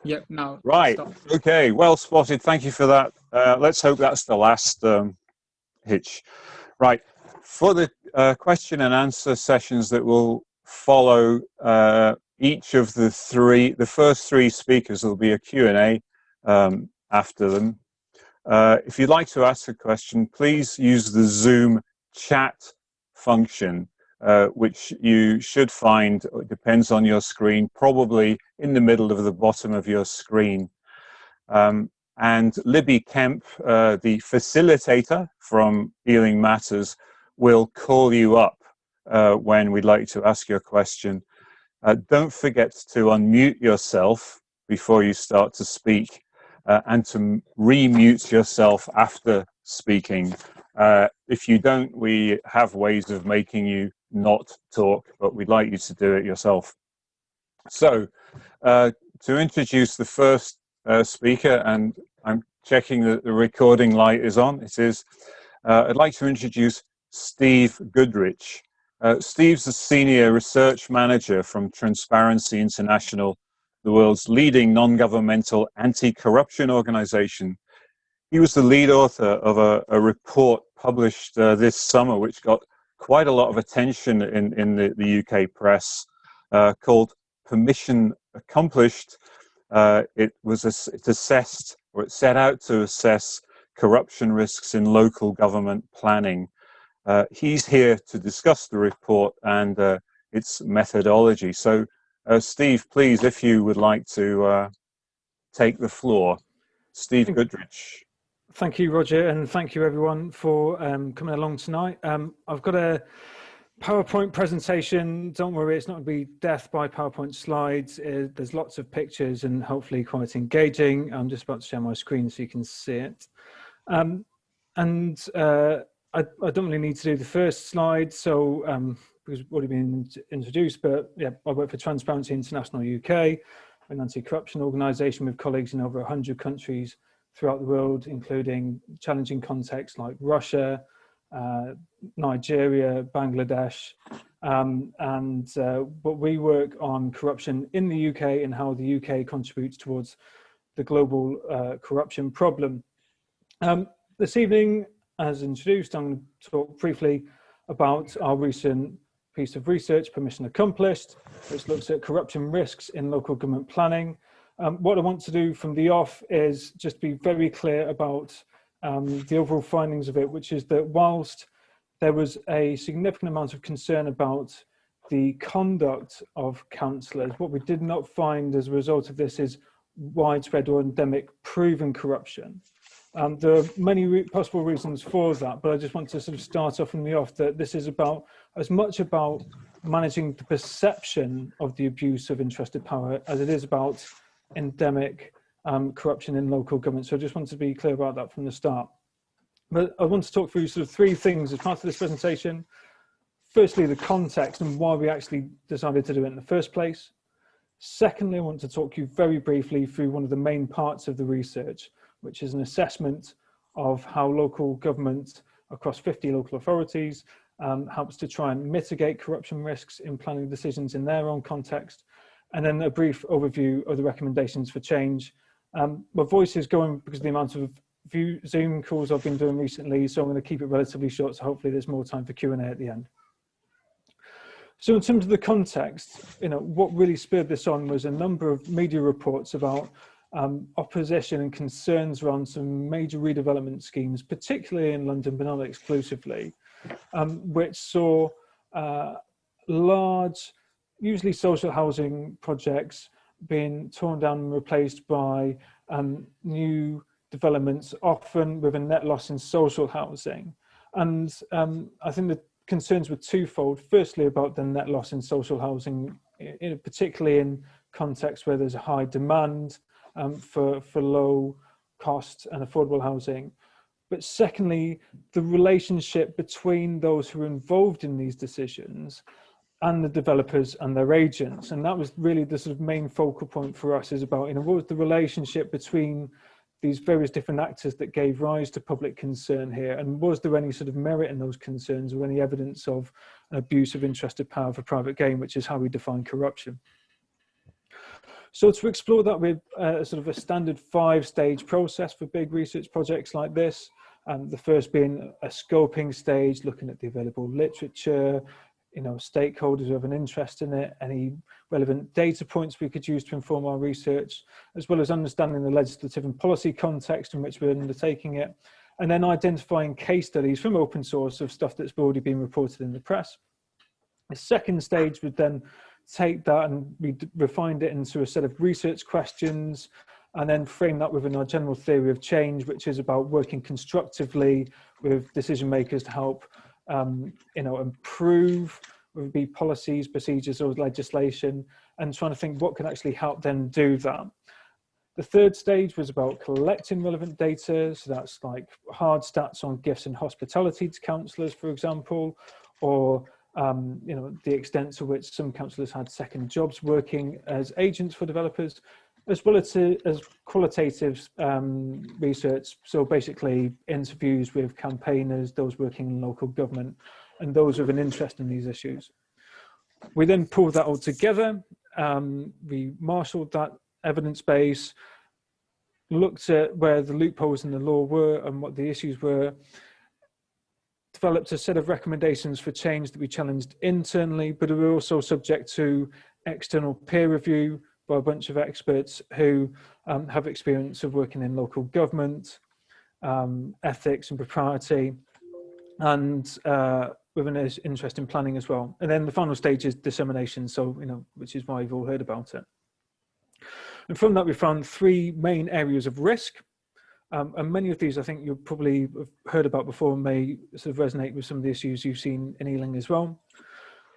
Yep, now Right. stop. Okay. Well spotted. Thank you for that. Let's hope that's the last hitch. Right. For the question and answer sessions that will follow, each of the first three speakers, will be a Q&A after them. If you'd like to ask a question, please use the Zoom chat function, which you should find, it depends on your screen, probably in the middle of the bottom of your screen. And Libby Kemp, the facilitator from Ealing Matters, will call you up when we'd like to ask your question. Don't forget to unmute yourself before you start to speak, and to re-mute yourself after speaking. If you don't, we have ways of making you not talk, but we'd like you to do it yourself. So, to introduce the first speaker, and I'm checking that the recording light is on. It is. I'd like to introduce Steve Goodrich. Steve's a senior research manager from Transparency International, the world's leading non-governmental anti-corruption organization. He was the lead author of a report published this summer, which got quite a lot of attention in the UK press, called Permission Accomplished. It set out to assess corruption risks in local government planning. He's here to discuss the report and its methodology. So, Steve, please, if you would like to take the floor. Steve Goodrich. Thank you, Roger, and thank you everyone for coming along tonight. I've got a PowerPoint presentation. Don't worry, it's not going to be death by PowerPoint slides. There's lots of pictures and hopefully quite engaging. I'm just about to share my screen so you can see it. I don't really need to do the first slide, so because it's already been introduced, but yeah, I work for Transparency International UK, an anti-corruption organisation with colleagues in over 100 countries throughout the world, including challenging contexts like Russia, Nigeria, Bangladesh, but we work on corruption in the UK and how the UK contributes towards the global corruption problem. This evening, as introduced, I'm going to talk briefly about our recent piece of research, Permission Accomplished, which looks at corruption risks in local government planning. What I want to do from the off is just be very clear about the overall findings of it, which is that whilst there was a significant amount of concern about the conduct of councillors, what we did not find as a result of this is widespread or endemic proven corruption. There are many possible reasons for that, but I just want to sort of start off from the off that this is about as much about managing the perception of the abuse of entrusted power as it is about endemic corruption in local government. So I just want to be clear about that from the start. But I want to talk through sort of three things as part of this presentation. Firstly, the context and why we actually decided to do it in the first place. Secondly, I want to talk you very briefly through one of the main parts of the research, which is an assessment of how local government across 50 local authorities helps to try and mitigate corruption risks in planning decisions in their own context, and then a brief overview of the recommendations for change. My voice is going because of the amount of Zoom calls I've been doing recently, so I'm going to keep it relatively short, so hopefully there's more time for Q&A at the end. So in terms of the context, what really spurred this on was a number of media reports about opposition and concerns around some major redevelopment schemes, particularly in London, but not exclusively, which saw large, usually social housing projects being torn down and replaced by new developments, often with a net loss in social housing. And I think the concerns were twofold. Firstly, about the net loss in social housing, particularly in contexts where there's a high demand for low cost and affordable housing. But secondly, the relationship between those who are involved in these decisions and the developers and their agents. And that was really the sort of main focal point for us, is about, what was the relationship between these various different actors that gave rise to public concern here, and was there any sort of merit in those concerns or any evidence of an abuse of entrusted power for private gain, which is how we define corruption. So to explore that with sort of a standard 5-stage process for big research projects like this, the first being a scoping stage, looking at the available literature, stakeholders who have an interest in it, any relevant data points we could use to inform our research, as well as understanding the legislative and policy context in which we're undertaking it, and then identifying case studies from open source of stuff that's already been reported in the press. The second stage would then take that and we refined it into a set of research questions, and then frame that within our general theory of change, which is about working constructively with decision makers to help improve, whether it be policies, procedures, or legislation, and trying to think what can actually help them do that. The third stage was about collecting relevant data, so that's like hard stats on gifts and hospitality to councillors, for example, or the extent to which some councillors had second jobs working as agents for developers, as well as qualitative research, so basically interviews with campaigners, those working in local government, and those with an interest in these issues. We then pulled that all together, we marshalled that evidence base, looked at where the loopholes in the law were and what the issues were, developed a set of recommendations for change that we challenged internally, but we were also subject to external peer review by a bunch of experts who have experience of working in local government, ethics and propriety, and with an interest in planning as well. And then the final stage is dissemination, so which is why you've all heard about it. And from that, we found 3 main areas of risk. And many of these I think you'll probably have heard about before and may sort of resonate with some of the issues you've seen in Ealing as well.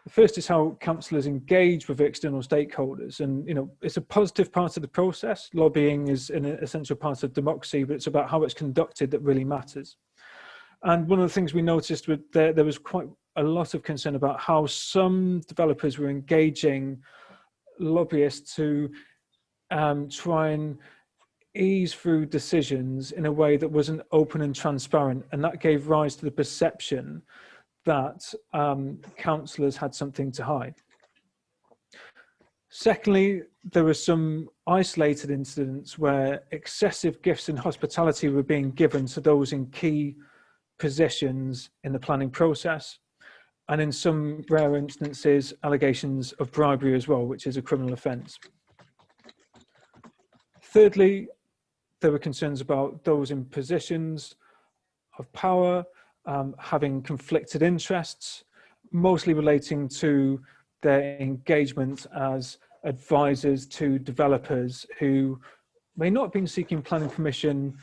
The first is how councillors engage with external stakeholders, and it's a positive part of the process. Lobbying is an essential part of democracy, but it's about how it's conducted that really matters. And one of the things we noticed with there was quite a lot of concern about how some developers were engaging lobbyists to try and ease through decisions in a way that wasn't open and transparent, and that gave rise to the perception that councillors had something to hide. Secondly, there were some isolated incidents where excessive gifts and hospitality were being given to those in key positions in the planning process, and in some rare instances, allegations of bribery as well, which is a criminal offence. Thirdly, there were concerns about those in positions of power having conflicted interests, mostly relating to their engagement as advisors to developers who may not have been seeking planning permission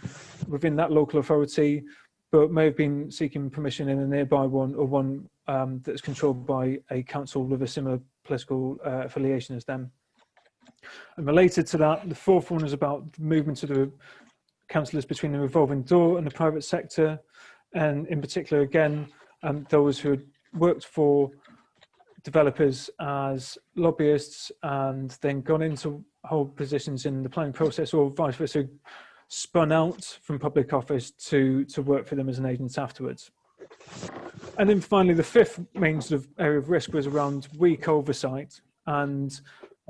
within that local authority, but may have been seeking permission in a nearby one, or one that's controlled by a council with a similar political affiliation as them. And related to that, the fourth one is about the movement of the councillors between the revolving door and the private sector, and in particular, again, those who had worked for developers as lobbyists and then gone into hold positions in the planning process, or vice versa, spun out from public office to work for them as an agent afterwards. And then finally, the fifth main sort of area of risk was around weak oversight, and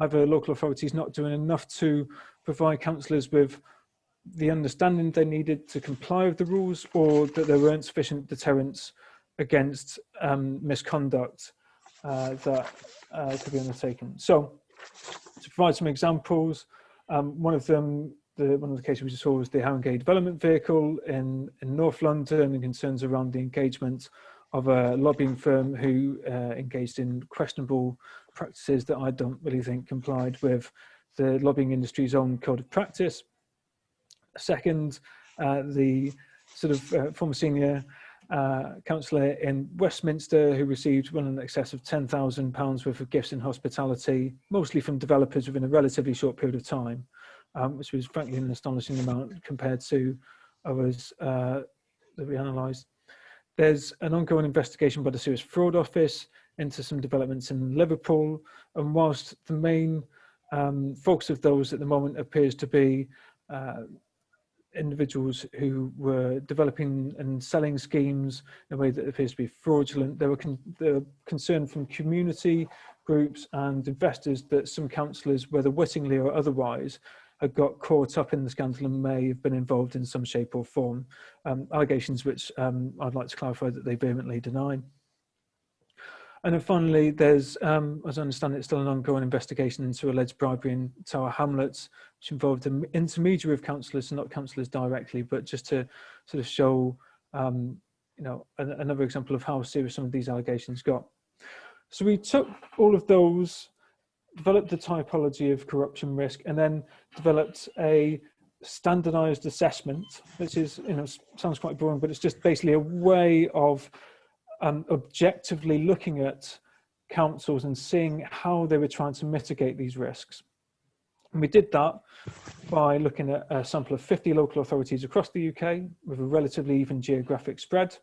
either local authorities not doing enough to provide councillors with the understanding they needed to comply with the rules, or that there weren't sufficient deterrents against misconduct that could be undertaken. So, to provide some examples, one of the cases we just saw was the Haringey development vehicle in North London, and concerns around the engagement of a lobbying firm who engaged in questionable practices that I don't really think complied with the lobbying industry's own code of practice. Second, the sort of former senior councillor in Westminster who received well in excess of £10,000 worth of gifts in hospitality, mostly from developers within a relatively short period of time, which was frankly an astonishing amount compared to others that we analysed. There's an ongoing investigation by the Serious Fraud Office into some developments in Liverpool, and whilst the main focus of those at the moment appears to be individuals who were developing and selling schemes in a way that appears to be fraudulent, there were concern from community groups and investors that some councillors, whether wittingly or otherwise, had got caught up in the scandal and may have been involved in some shape or form. Allegations which I'd like to clarify that they vehemently deny. And then finally, there's, as I understand it, still an ongoing investigation into alleged bribery in Tower Hamlets, which involved an intermediary of councillors, so not councillors directly, but just to sort of show, another example of how serious some of these allegations got. So we took all of those, developed the typology of corruption risk, and then developed a standardized assessment, which is, sounds quite boring, but it's just basically a way of objectively looking at councils and seeing how they were trying to mitigate these risks. And we did that by looking at a sample of 50 local authorities across the UK with a relatively even geographic spread,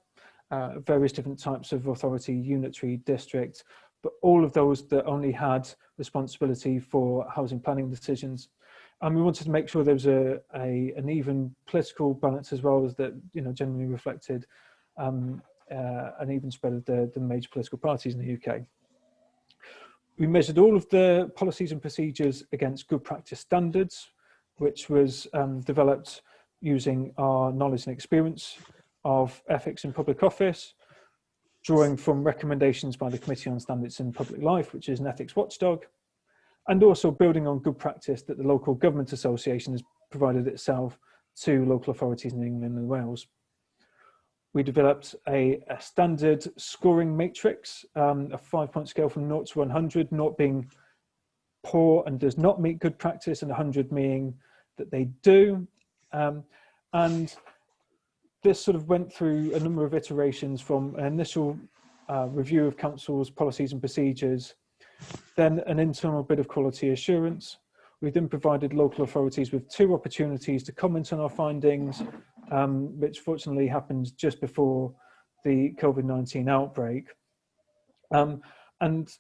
various different types of authority, unitary, district, but all of those that only had responsibility for housing planning decisions. And we wanted to make sure there was an even political balance as well, as that generally reflected an even spread of the major political parties in the UK. We measured all of the policies and procedures against good practice standards, which was developed using our knowledge and experience of ethics in public office, drawing from recommendations by the Committee on Standards in Public Life, which is an ethics watchdog, and also building on good practice that the Local Government Association has provided itself to local authorities in England and Wales. We developed a standard scoring matrix, a 5-point scale from 0 to 100, 0 being poor and does not meet good practice, and 100 meaning that they do. And this sort of went through a number of iterations, from an initial review of council's policies and procedures, then an internal bit of quality assurance. We then provided local authorities with 2 opportunities to comment on our findings, which fortunately happened just before the COVID-19 outbreak. And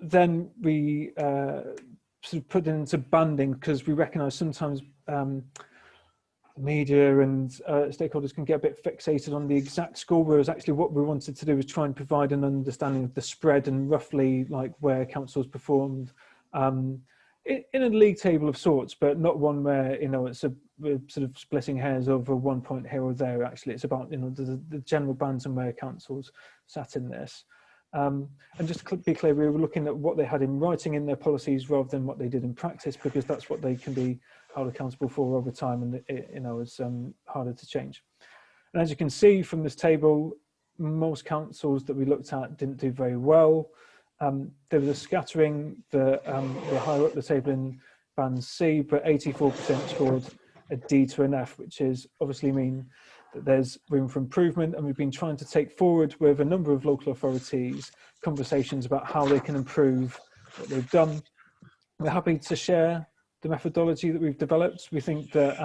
then we sort of put it into banding, because we recognise sometimes media and stakeholders can get a bit fixated on the exact score, whereas actually what we wanted to do was try and provide an understanding of the spread and roughly like where councils performed in a league table of sorts, but not one where it's we're sort of splitting hairs over 1 point here or there. Actually, it's about the general bands and where councils sat in this. And just to be clear, we were looking at what they had in writing in their policies rather than what they did in practice, because that's what they can be held accountable for over time, and it's harder to change. And as you can see from this table, most councils that we looked at didn't do very well. There was a scattering that were higher up the table in band C, but 84% scored a D to an F, which is obviously mean that there's room for improvement. And we've been trying to take forward with a number of local authorities conversations about how they can improve what they've done. We're happy to share the methodology that we've developed. We think that,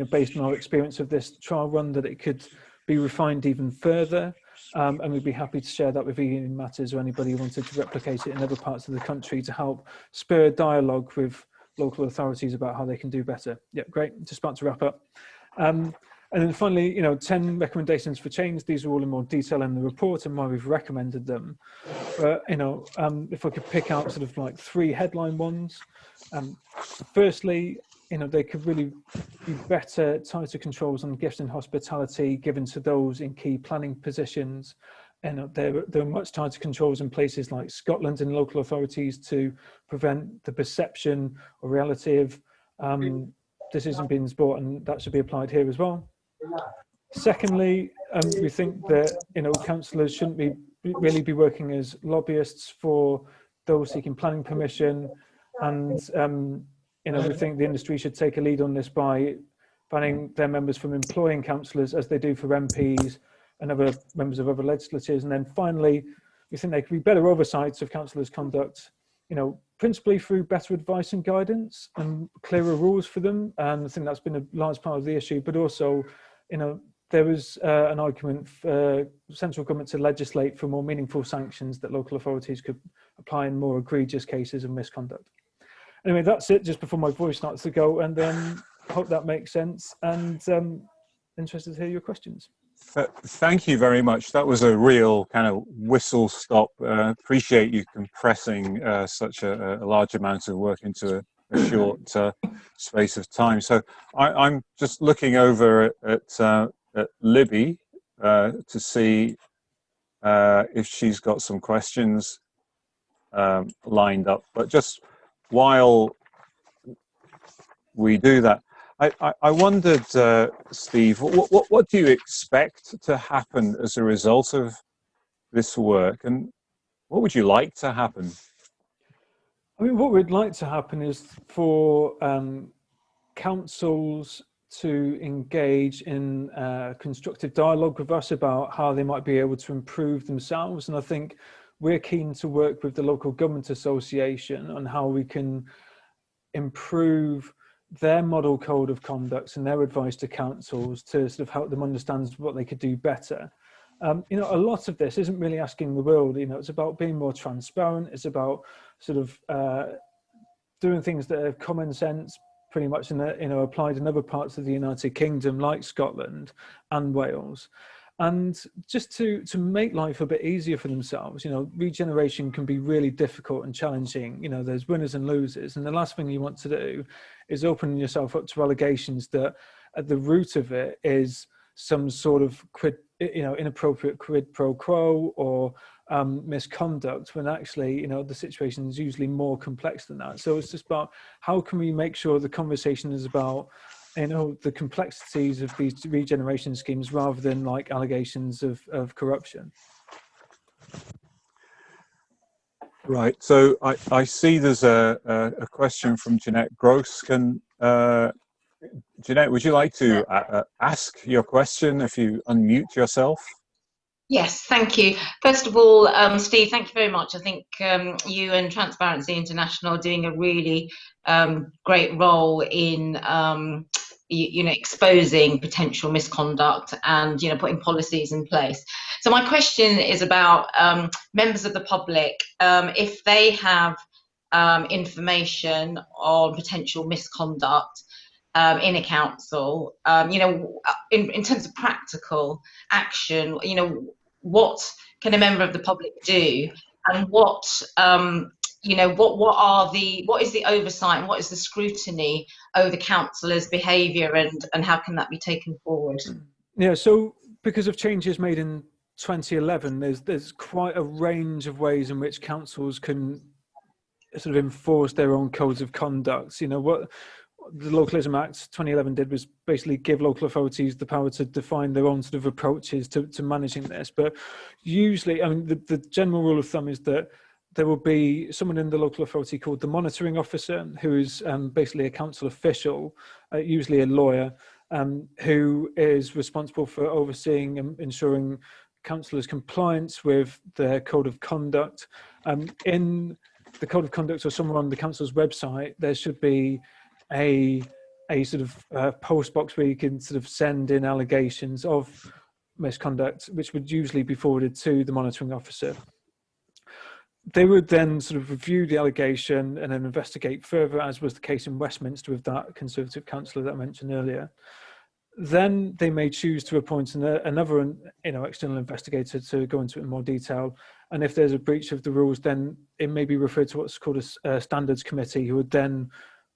based on our experience of this trial run, that it could be refined even further. And we'd be happy to share that with Ealing Matters or anybody who wanted to replicate it in other parts of the country to help spur dialogue with local authorities about how they can do better. Yeah, great. Just about to wrap up. And then finally, 10 recommendations for change. These are all in more detail in the report and why we've recommended them. But, if I could pick out sort of like 3 headline ones. Firstly, there could really be better, tighter controls on gifts and hospitality given to those in key planning positions. And there are much tighter controls in places like Scotland and local authorities to prevent the perception or reality of decisions being bought, and that should be applied here as well. Secondly, we think that councillors shouldn't really be working as lobbyists for those seeking planning permission, and we think the industry should take a lead on this by banning their members from employing councillors as they do for MPs and other members of other legislatures. And then finally, we think there could be better oversights of councillors' conduct, principally through better advice and guidance and clearer rules for them. And I think that's been a large part of the issue, but also, there was an argument for central government to legislate for more meaningful sanctions that local authorities could apply in more egregious cases of misconduct. Anyway, that's it, just before my voice starts to go, and I hope that makes sense, and interested to hear your questions. Thank you very much. That was a real kind of whistle-stop. Appreciate you compressing such a large amount of work into a short space of time. So I'm just looking over at Libby to see if she's got some questions lined up. But just while we do that, I wondered, Steve, what do you expect to happen as a result of this work, and what would you like to happen? I mean, what we'd like to happen is for councils to engage in constructive dialogue with us about how they might be able to improve themselves. And I think we're keen to work with the Local Government Association on how we can improve their model code of conduct and their advice to councils to sort of help them understand what they could do better. You know, a lot of this isn't really asking the world. You know, it's about being more transparent. It's about sort of doing things that are common sense, pretty much, applied in other parts of the United Kingdom, like Scotland and Wales. And just to make life a bit easier for themselves. You know, regeneration can be really difficult and challenging. You know, there's winners and losers. And the last thing you want to do is open yourself up to allegations that at the root of it is some sort of inappropriate quid pro quo or misconduct, when actually, you know, the situation is usually more complex than that. So it's just about how can we make sure the conversation is about, you know, the complexities of these regeneration schemes rather than like allegations of corruption. Right. So I see there's a question from Jeanette Gross. Jeanette, would you like to ask your question if you unmute yourself? Yes, thank you. First of all, Steve, thank you very much. I think you and Transparency International are doing a really great role in exposing potential misconduct and putting policies in place. So my question is about members of the public, if they have information on potential misconduct in a council, in terms of practical action, what can a member of the public do, and what is the oversight and what is the scrutiny over councillors' behaviour, and how can that be taken forward? Yeah, so because of changes made in 2011, there's quite a range of ways in which councils can sort of enforce their own codes of conduct. You know, what the Localism Act 2011 did was basically give local authorities the power to define their own sort of approaches to managing this. But usually, I mean, the general rule of thumb is that there will be someone in the local authority called the monitoring officer, who is basically a council official, usually a lawyer, who is responsible for overseeing and ensuring councillors' compliance with their code of conduct. In the code of conduct, or somewhere on the council's website, there should be a sort of post box where you can sort of send in allegations of misconduct, which would usually be forwarded to the monitoring officer. They would then sort of review the allegation and then investigate further, as was the case in Westminster with that Conservative councillor that I mentioned earlier. Then they may choose to appoint another external investigator to go into it in more detail. And if there's a breach of the rules, then it may be referred to what's called a standards committee, who would then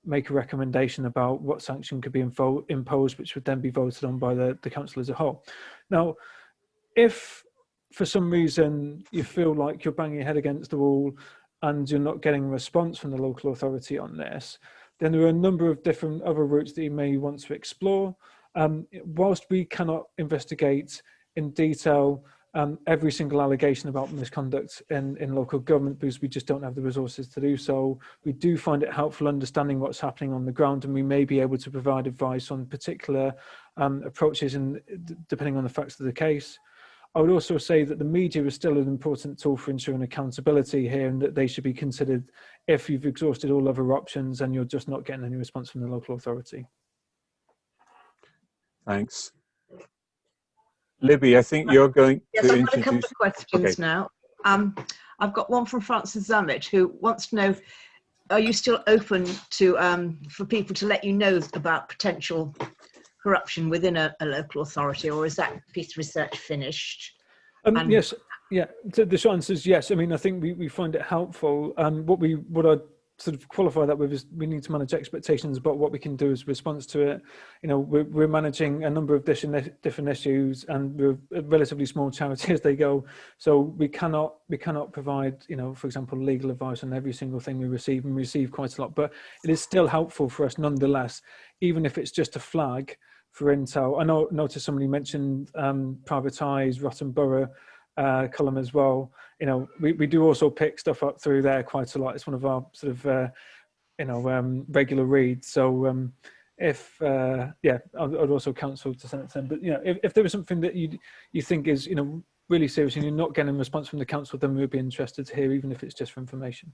make a recommendation about what sanction could be imposed, which would then be voted on by the council as a whole. Now, if for some reason you feel like you're banging your head against the wall and you're not getting a response from the local authority on this, then there are a number of different other routes that you may want to explore. Whilst we cannot investigate in detail every single allegation about misconduct in local government, because we just don't have the resources to do so, we do find it helpful understanding what's happening on the ground, and we may be able to provide advice on particular approaches, and depending on the facts of the case. I would also say that the media is still an important tool for ensuring accountability here, and that they should be considered if you've exhausted all other options and you're just not getting any response from the local authority. Thanks. Libby, I think you're going yes, to I've introduce... got a couple of questions now. I've got one from Francis Zammit, who wants to know, are you still open to for people to let you know about potential corruption within a local authority, or is that piece of research finished? Yes, yeah. The short answer is yes. I mean, I think we find it helpful. What I sort of qualify that with is we need to manage expectations about what we can do as a response to it. You know, we're managing a number of different issues, and we're a relatively small charity as they go. So we cannot provide, you know, for example, legal advice on every single thing we receive, and we receive quite a lot. But it is still helpful for us nonetheless, even if it's just a flag for intel. I noticed somebody mentioned privatise Rotten Borough column as well. You know, we do also pick stuff up through there quite a lot. It's one of our sort of regular reads. So yeah, I'd also counsel to send it to them. But you know, if there was something that you think is, you know, really serious and you're not getting a response from the council, then we'd be interested to hear, even if it's just for information.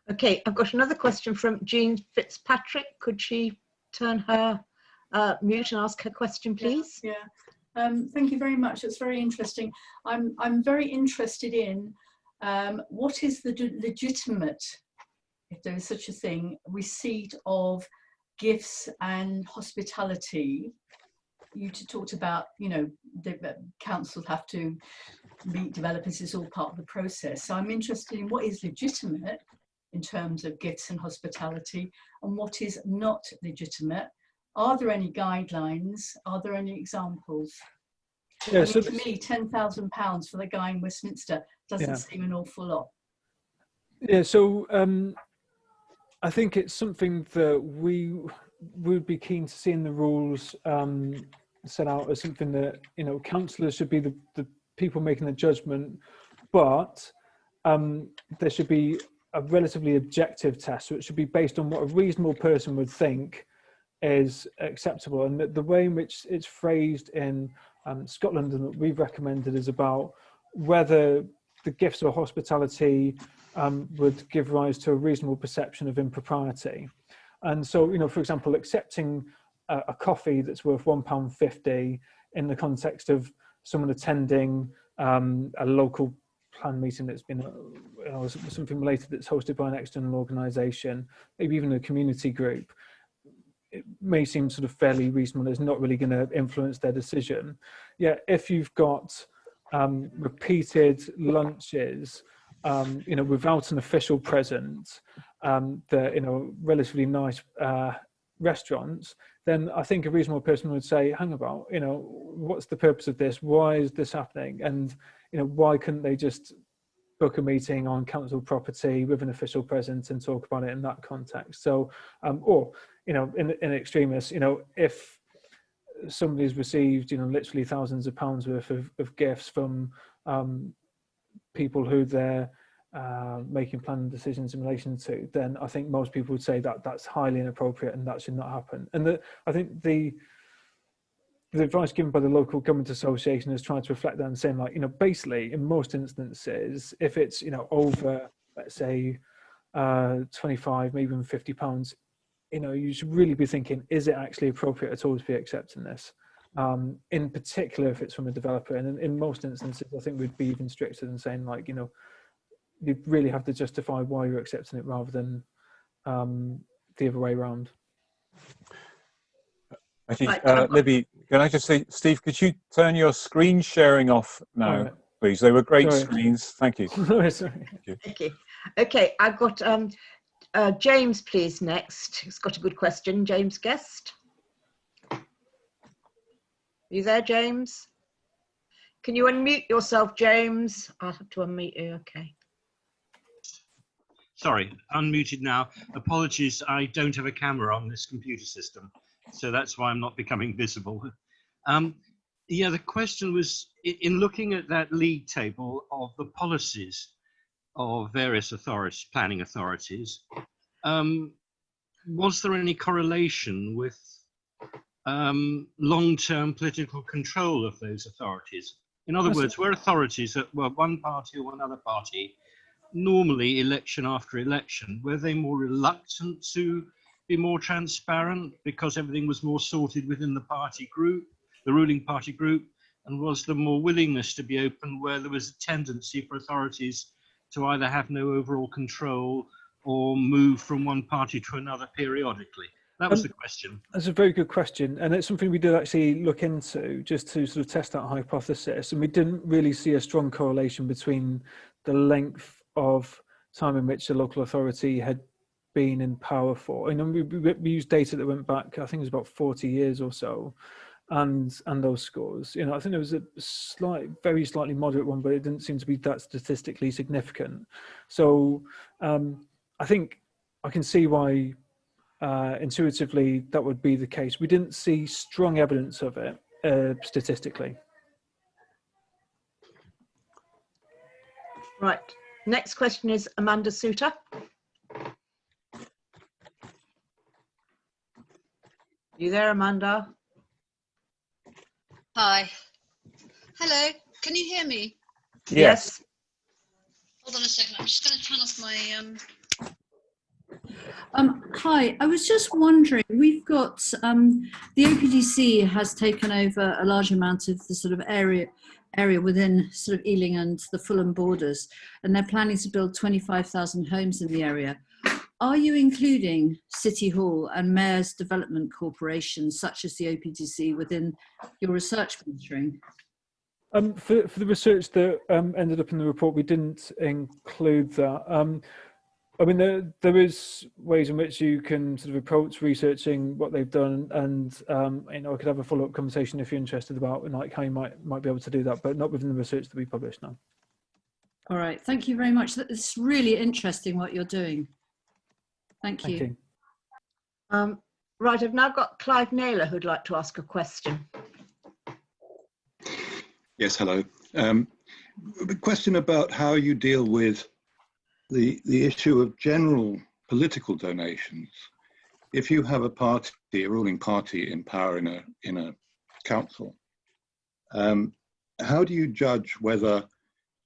Okay, I've got another question from Jean Fitzpatrick. Could she turn her mute and ask her question, please? Yeah. Thank you very much. It's very interesting. I'm very interested in what is the legitimate, if there is such a thing, receipt of gifts and hospitality. You talked about, you know, the councils have to meet developers. It's all part of the process. So I'm interested in what is legitimate in terms of gifts and hospitality, and what is not legitimate. Are there any guidelines? Are there any examples? Yeah, I so mean, to me, £10,000 for the guy in Westminster doesn't seem an awful lot. Yeah, so I think it's something that we would be keen to see in the rules set out as something that, you know, councillors should be the people making the judgment, but there should be a relatively objective test. So it should be based on what a reasonable person would think is acceptable. And the way in which it's phrased in Scotland and that we've recommended is about whether the gifts or hospitality would give rise to a reasonable perception of impropriety. And so, you know, for example, accepting a coffee that's worth £1.50 in the context of someone attending a local plan meeting that's been something related that's hosted by an external organisation, maybe even a community group, it may seem sort of fairly reasonable. It's not really going to influence their decision. Yeah, if you've got repeated lunches, you know, without an official presence, the, you know, relatively nice restaurants, then I think a reasonable person would say, hang about, you know, what's the purpose of this? Why is this happening? And, you know, why couldn't they just book a meeting on council property with an official presence and talk about it in that context? So, or, you know, in extremis, you know, if somebody's received, you know, literally thousands of pounds worth of gifts from people who they're making planning decisions in relation to, then I think most people would say that that's highly inappropriate and that should not happen. And I think the advice given by the local government association is trying to reflect that and saying, like, you know, basically in most instances, if it's, you know, over, let's say 25, maybe even £50, you know, you should really be thinking, is it actually appropriate at all to be accepting this? In particular, if it's from a developer. And in most instances, I think we'd be even stricter than saying, like, you know, you really have to justify why you're accepting it rather than the other way around. Libby, can I just say, Steve, could you turn your screen sharing off now, please? They were great screens. Thank you. Sorry. Thank you. Okay, I've got James, please, next. He's got a good question. James Guest. Are you there, James? Can you unmute yourself, James? I'll have to unmute you, okay. Sorry, unmuted now. Apologies, I don't have a camera on this computer system, so that's why I'm not becoming visible. Yeah, the question was, in looking at that league table of the policies of various authorities, planning authorities, was there any correlation with long-term political control of those authorities? In other words, were authorities that were one party or one other party, normally election after election, were they more reluctant to be more transparent because everything was more sorted within the party group, the ruling party group, and was there more willingness to be open where there was a tendency for authorities to either have no overall control or move from one party to another periodically? That was the question. That's a very good question, and it's something we did actually look into just to sort of test that hypothesis, and we didn't really see a strong correlation between the length of time in which the local authority had been in power for. And we used data that went back, I think it was about 40 years or so, and those scores. I think there was a very slightly moderate one, but it didn't seem to be that statistically significant. So I think I can see why intuitively that would be the case. We didn't see strong evidence of it statistically. Right. Next question is Amanda Suter. You there, Amanda? Hi. Hello. Can you hear me? Yes. Hold on a second. I'm just going to turn off my. Hi. I was just wondering. We've got the OPDC has taken over a large amount of the sort of area within sort of Ealing and the Fulham borders, and they're planning to build 25,000 homes in the area. Are you including City Hall and Mayor's Development Corporation, such as the OPDC, within your research monitoring? For the research that ended up in the report, we didn't include that. I mean, there is ways in which you can sort of approach researching what they've done, and I could have a follow-up conversation if you're interested about like how you might be able to do that, but not within the research that we publish now. All right, thank you very much. It's really interesting what you're doing. Thank you. Right, I've now got Clive Naylor who'd like to ask a question. Yes, hello. A question about how you deal with the issue of general political donations. If you have a ruling party in power in a council, how do you judge whether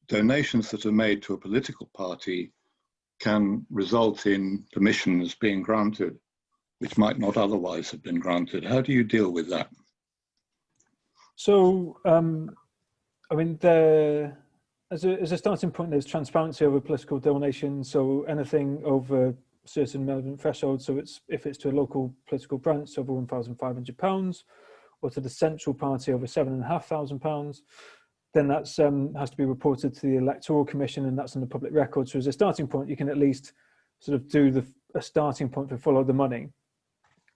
donations that are made to a political party can result in permissions being granted, which might not otherwise have been granted? How do you deal with that? So, I mean, as a starting point, there's transparency over political donations. So anything over certain relevant thresholds. So if it's to a local political branch over £1,500, or to the central party over £7,500, then that's has to be reported to the Electoral Commission, and that's on the public record. So as a starting point, you can at least sort of do a starting point for follow the money.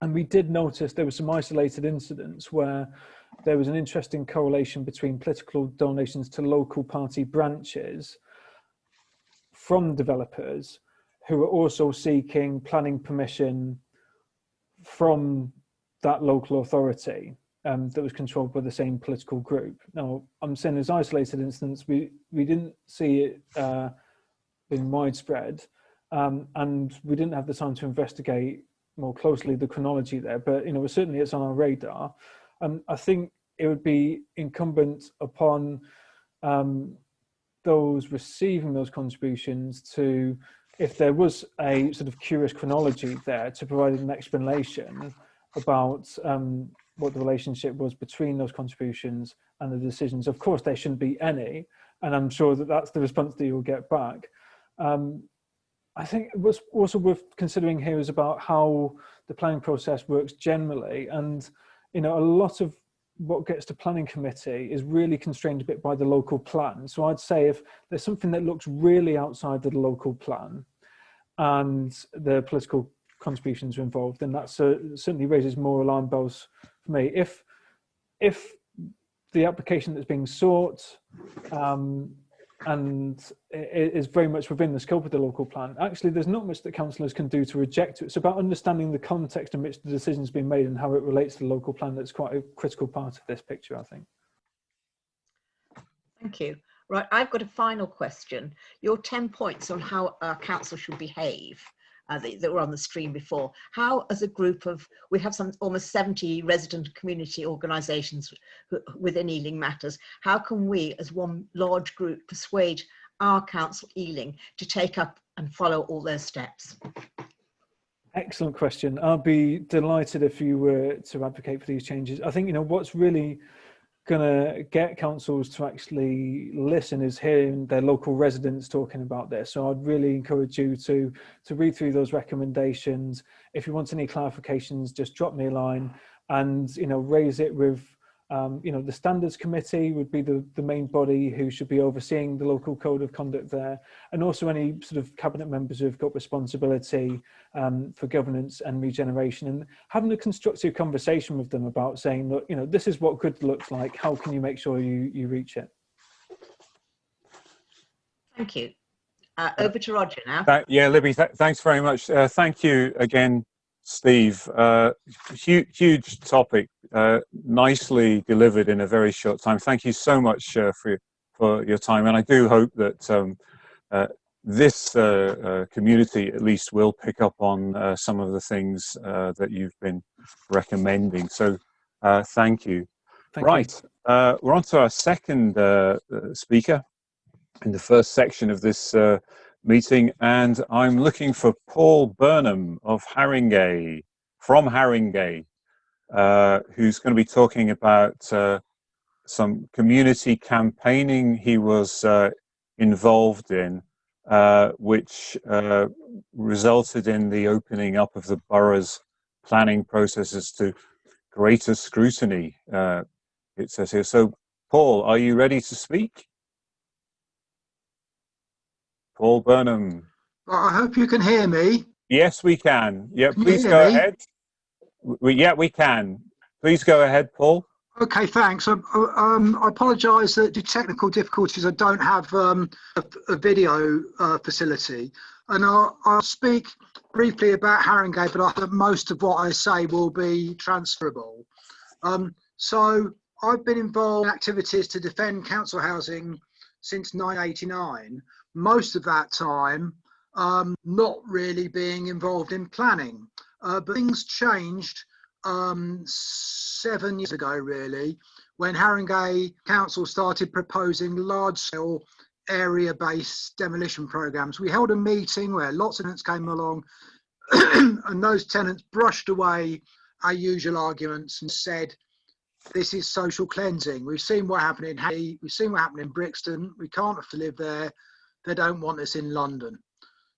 And we did notice there were some isolated incidents where there was an interesting correlation between political donations to local party branches from developers who were also seeking planning permission from that local authority that was controlled by the same political group. Now, I'm saying as isolated incidents, we didn't see it being widespread, and we didn't have the time to investigate more closely the chronology there, but certainly it's on our radar. I think it would be incumbent upon those receiving those contributions to, if there was a sort of curious chronology there, to provide an explanation about what the relationship was between those contributions and the decisions. Of course, there shouldn't be any, and I'm sure that that's the response that you'll get back. I think what's also worth considering here is about how the planning process works generally. And, a lot of what gets to planning committee is really constrained a bit by the local plan. So I'd say if there's something that looks really outside of the local plan and the political contributions are involved, then that certainly raises more alarm bells for me. If the application that's being sought and it is very much within the scope of the local plan, actually there's not much that councillors can do to reject it. It's about understanding the context in which the decision is being made and how it relates to the local plan. That's quite a critical part of this picture, I think. Thank you. Right, I've got a final question. Your 10 points on how our council should behave that were on the screen before. How, as a group of, we have almost 70 resident community organisations within Ealing Matters, how can we as one large group persuade our council Ealing to take up and follow all those steps? Excellent question. I'll be delighted if you were to advocate for these changes. I think, what's really going to get councils to actually listen is hearing their local residents talking about this. So I'd really encourage you to read through those recommendations. If you want any clarifications, just drop me a line, and raise it with the standards committee would be the main body who should be overseeing the local code of conduct there, and also any sort of cabinet members who've got responsibility for governance and regeneration, and having a constructive conversation with them about saying, look, this is what good looks like. How can you make sure you reach it? Thank you. Over to Roger now. Yeah, Libby, thanks very much. Thank you again, Steve. Huge topic, nicely delivered in a very short time. Thank you so much for your time, and I do hope that this community at least will pick up on some of the things that you've been recommending. So thank you. Right, we're on to our second speaker in the first section of this meeting, and I'm looking for Paul Burnham of Haringey, from Haringey, who's going to be talking about some community campaigning he was involved in, which resulted in the opening up of the borough's planning processes to greater scrutiny, it says here. So, Paul, are you ready to speak? Paul Burnham. I hope you can hear me. Yes, we can. Yeah, Can please you go hear me? ahead. Yeah, we can. Please go ahead, Paul. Okay, thanks. I apologise that due to technical difficulties, I don't have a video facility. And I'll speak briefly about Haringey, but I hope most of what I say will be transferable. So I've been involved in activities to defend council housing since 1989. Most of that time not really being involved in planning. But things changed 7 years ago, really, when Haringey Council started proposing large-scale area-based demolition programs. We held a meeting where lots of tenants came along and those tenants brushed away our usual arguments and said, this is social cleansing. We've seen what happened in Hay, we've seen what happened in Brixton, we can't have to live there, they don't want us in London.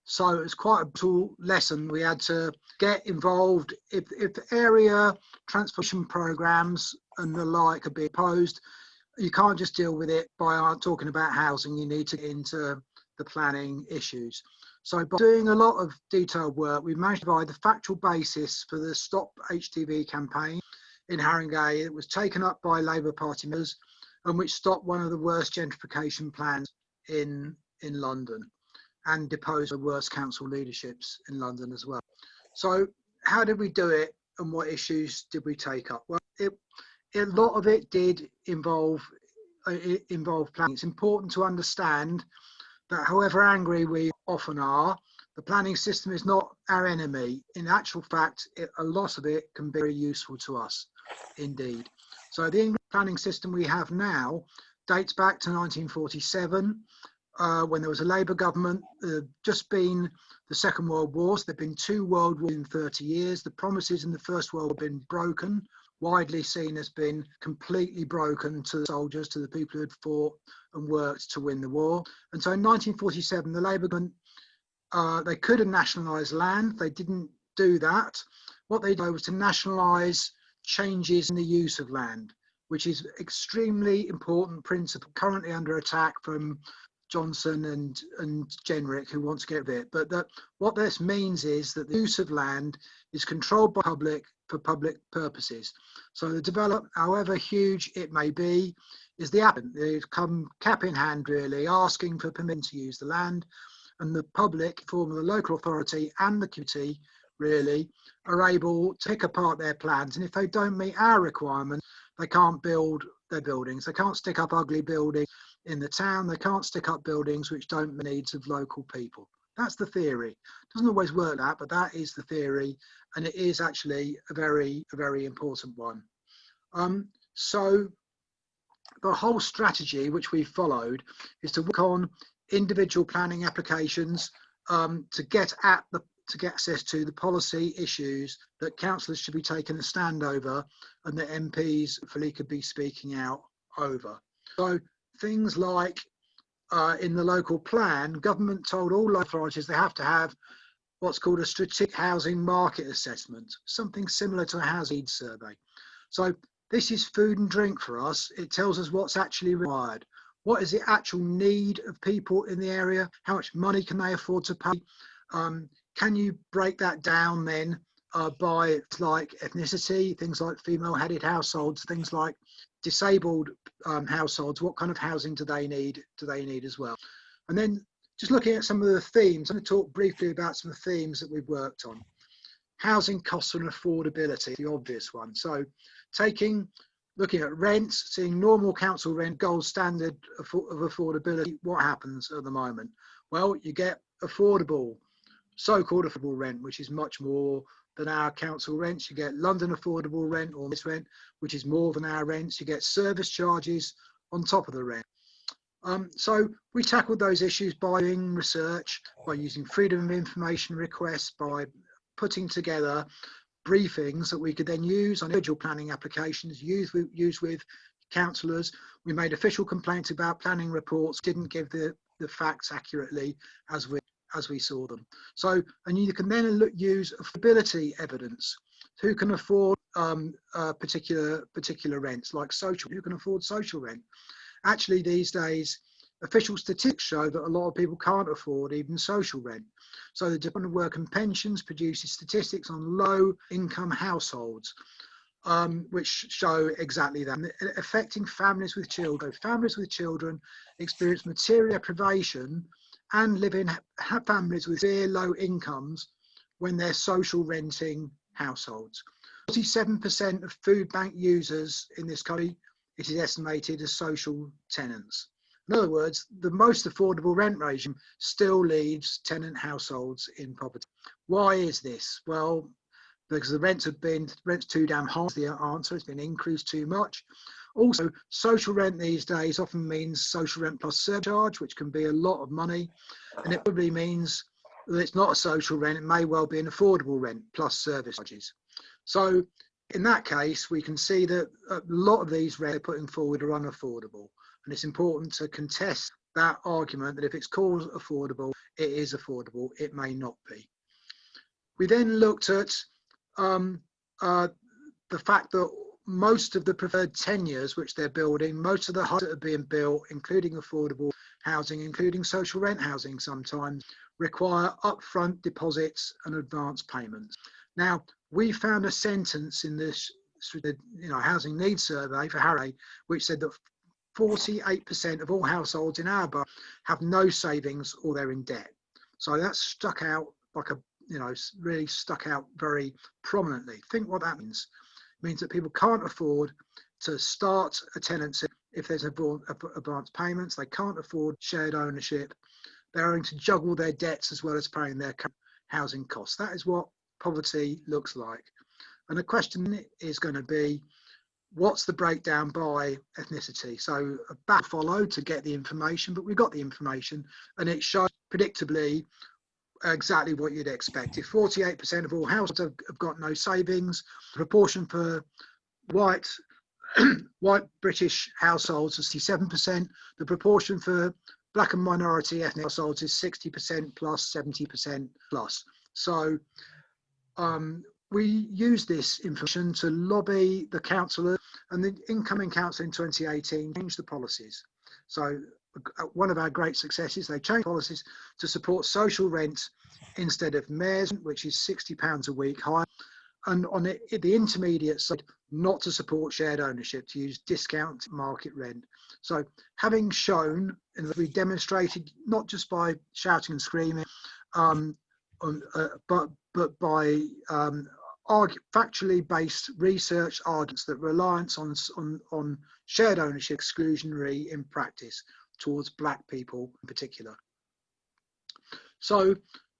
So it was quite a brutal lesson. We had to get involved. If area transformation programs and the like are being opposed, you can't just deal with it by talking about housing. You need to get into the planning issues. So by doing a lot of detailed work, we managed to provide the factual basis for the Stop HTV campaign in Haringey. It was taken up by Labour Party members and which stopped one of the worst gentrification plans in London, and deposed the worst council leaderships in London as well. So how did we do it, and what issues did we take up? Well, a lot of it did involve planning. It's important to understand that however angry we often are, the planning system is not our enemy. In actual fact, a lot of it can be very useful to us indeed. So the English planning system we have now dates back to 1947. When there was a Labour government. Just been the Second World War, so there have been 2 world wars in 30 years. The promises in the First World War have been broken, widely seen as being completely broken to the soldiers, to the people who had fought and worked to win the war. And so in 1947, the Labour government, they could have nationalised land. They didn't do that. What they did was to nationalise changes in the use of land, which is extremely important principle, currently under attack from Johnson and Jenrick, who want to get rid of it. But what this means is that the use of land is controlled by public for public purposes. So the development, however huge it may be, is the applicant. They come cap in hand, really, asking for permission to use the land, and the public, form of the local authority and the community, really, are able to pick apart their plans. And if they don't meet our requirements, they can't build their buildings. They can't stick up ugly buildings in the town. They can't stick up buildings which don't meet the needs of local people. That's the theory. It doesn't always work that, but that is the theory, and it is actually a very important one. So the whole strategy which we followed is to work on individual planning applications to get access to the policy issues that councillors should be taking a stand over, and that MPs hopefully could be speaking out over. So things like in the local plan, government told all local authorities they have to have what's called a strategic housing market assessment, something similar to a housing needs survey. So this is food and drink for us. It tells us what's actually required. What is the actual need of people in the area? How much money can they afford to pay? Can you break that down then by like ethnicity, things like female-headed households, things like disabled households? What kind of housing do they need? Do they need as well? And then just looking at some of the themes, I'm going to talk briefly about some of the themes that we've worked on. Housing costs and affordability, the obvious one. So looking at rents, seeing normal council rent, gold standard of affordability, what happens at the moment? Well, you get affordable, so-called affordable rent, which is much more than our council rents. You get London affordable rent or this rent, which is more than our rents. You get service charges on top of the rent. So we tackled those issues by doing research, by using freedom of information requests, by putting together briefings that we could then use on individual planning applications, use with councillors. We made official complaints about planning reports, didn't give the facts accurately as we saw them. So, and you can then use affordability evidence. Who can afford particular rents, like social? Who can afford social rent? Actually, these days, official statistics show that a lot of people can't afford even social rent. So the Department of Work and Pensions produces statistics on low-income households, which show exactly that, affecting families with children. Families with children experience material deprivation and live in families with very low incomes when they're social renting households. 47% of food bank users in this country, it is estimated, as social tenants. In other words, the most affordable rent regime still leaves tenant households in poverty. Why is this? Well, because the rents too damn high is the answer. It's been increased too much. Also, social rent these days often means social rent plus surcharge, which can be a lot of money. And it probably means that it's not a social rent. It may well be an affordable rent plus service charges. So in that case, we can see that a lot of these rents they're putting forward are unaffordable. And it's important to contest that argument that if it's called affordable, it is affordable. It may not be. We then looked at the fact that most of the preferred tenures which they're building, most of the houses that are being built, including affordable housing, including social rent housing sometimes, require upfront deposits and advance payments. Now, we found a sentence in this housing needs survey for Harry, which said that 48% of all households in our borough have no savings or they're in debt. So that's stuck out like really stuck out very prominently. Think what that means. It means that people can't afford to start a tenancy if there's advance payments. They can't afford shared ownership. They're having to juggle their debts as well as paying their housing costs. That is what poverty looks like. And the question is going to be, what's the breakdown by ethnicity? So a battle followed to get the information, but we got the information and it shows predictably exactly what you'd expect. If 48% of all households have got no savings, the proportion for white British households is 67%. The proportion for black and minority ethnic households is 60% plus, 70% plus. So we used this information to lobby the councillor, and the incoming council in 2018 changed the policies. So one of our great successes, they changed policies to support social rent instead of mayor's, which is £60 a week higher, and on the intermediate side, not to support shared ownership, to use discount market rent. So having shown, and we demonstrated not just by shouting and screaming, but by factually based research arguments that reliance on shared ownership exclusionary in practice towards black people in particular. So,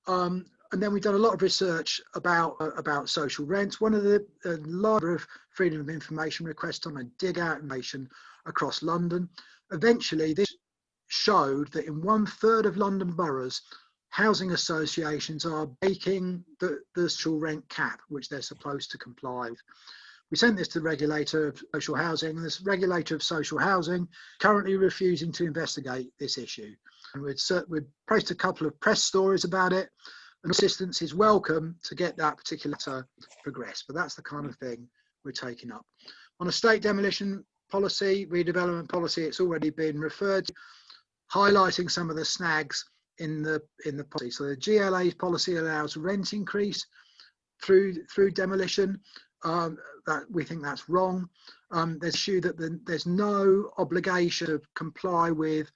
and then we've done a lot of research about social rent. One of the larger of freedom of information requests on a dig out information across London. Eventually, this showed that in 1/3 of London boroughs, housing associations are breaking the social rent cap, which they're supposed to comply with. We sent this to the regulator of social housing, and this regulator of social housing currently refusing to investigate this issue. And we'd posted a couple of press stories about it, and assistance is welcome to get that particular to progress. But that's the kind of thing we're taking up. On a state demolition policy, redevelopment policy, it's already been referred to, highlighting some of the snags in the policy. So the GLA policy allows rent increase through demolition. That we think that's wrong. There's issue that there's no obligation to comply with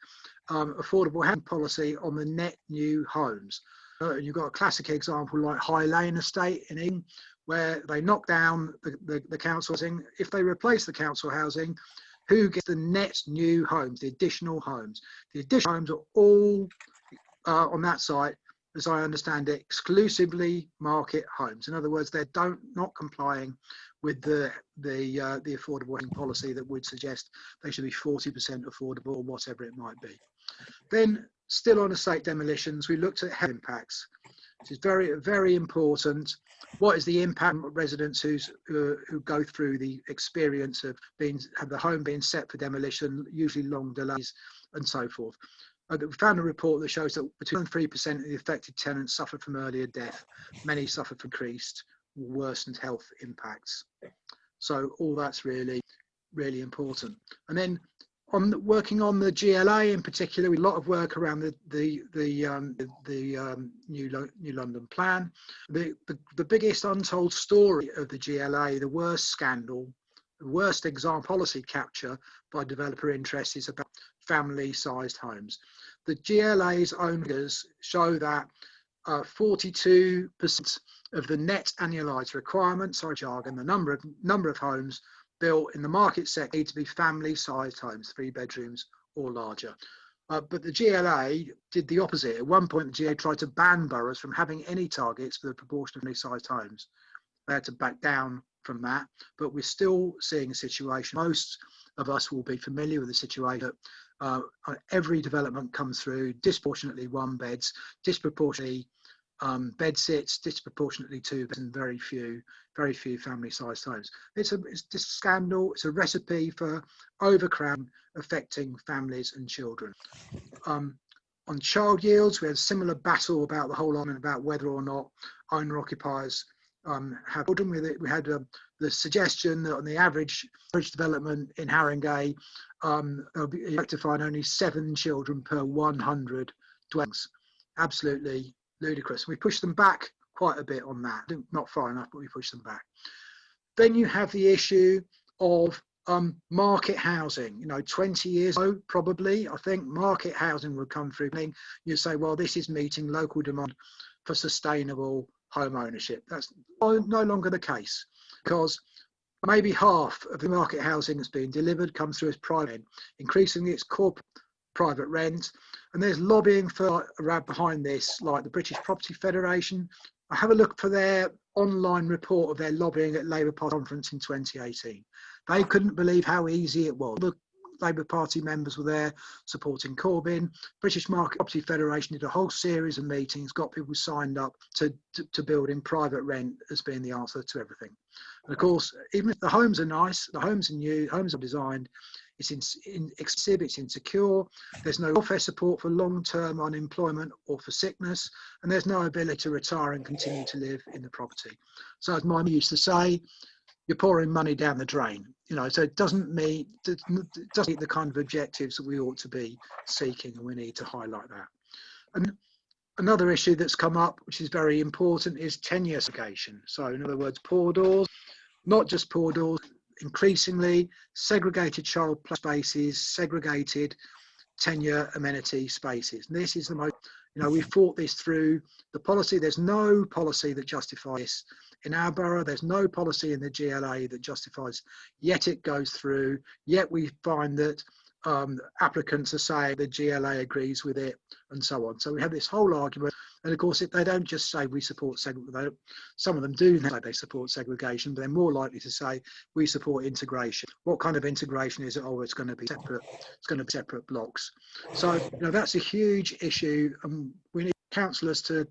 affordable housing policy on the net new homes. You've got a classic example like High Lane Estate in Ealing, where they knock down the council housing. If they replace the council housing, who gets the net new homes, the additional homes? The additional homes are all on that site, as I understand it, exclusively market homes. In other words, they're not complying with the affordable housing policy that would suggest they should be 40% affordable or whatever it might be. Then, still on estate demolitions, we looked at health impacts, which is very, very important. What is the impact on residents who go through the experience of have the home being set for demolition, usually long delays and so forth? We found a report that shows that between 1% and 3% of the affected tenants suffer from earlier death. Many suffer from increased, worsened health impacts. So all that's really, really important. And then working on the GLA in particular, we a lot of work around the New London plan. The biggest untold story of the GLA, the worst scandal, the worst example policy capture by developer interests is about family-sized homes. The GLA's own figures show that 42% of the net annualised requirements, sorry jargon, the number of homes built in the market sector need to be family-sized homes, 3 bedrooms or larger. But the GLA did the opposite. At one point, the GLA tried to ban boroughs from having any targets for the proportion of family-sized homes. They had to back down from that, but we're still seeing a situation. Most of us will be familiar with the situation that every development comes through disproportionately 1 beds, disproportionately bed sits, disproportionately 2 beds, and very few family-sized homes. It's a scandal. It's a recipe for overcrowding affecting families and children. On child yields, we had a similar battle about the whole argument about whether or not owner-occupiers have children. We had the suggestion that on the average development in Haringey, they'll be able to find only 7 children per 100 dwellings. Absolutely ludicrous. We pushed them back quite a bit on that. Not far enough, but we pushed them back. Then you have the issue of market housing. 20 years ago, probably, I think market housing would come through. You say, well, this is meeting local demand for sustainable home ownership. That's no longer the case, because maybe half of the market housing that's being delivered comes through as private. Increasingly, it's corporate private rent, and there's lobbying for around behind this, like the British Property Federation. I have a look for their online report of their lobbying at Labour Party conference in 2018. They couldn't believe how easy it was. The Labour Party members were there supporting Corbyn. British Property Federation did a whole series of meetings, got people signed up to build in private rent as being the answer to everything. And of course, even if the homes are nice, the homes are new, homes are designed, it's expensive, it's insecure, there's no welfare support for long-term unemployment or for sickness, and there's no ability to retire and continue to live in the property. So as my mum used to say, you're pouring money down the drain. So it doesn't meet the kind of objectives that we ought to be seeking, and we need to highlight that. And another issue that's come up, which is very important, is tenure segregation. So in other words, poor doors, not just poor doors, increasingly segregated child play spaces, segregated tenure amenity spaces. And this is the most, we fought this through the policy. There's no policy that justifies this in our borough. There's no policy in the GLA that justifies, yet it goes through, yet we find that applicants are saying the GLA agrees with it, and so on. So we have this whole argument, and of course they don't just say we support segregation. Some of them do say they support segregation, but they're more likely to say we support integration. What kind of integration is it? Oh, it's going to be separate. It's going to be separate blocks. So that's a huge issue, and we need councillors to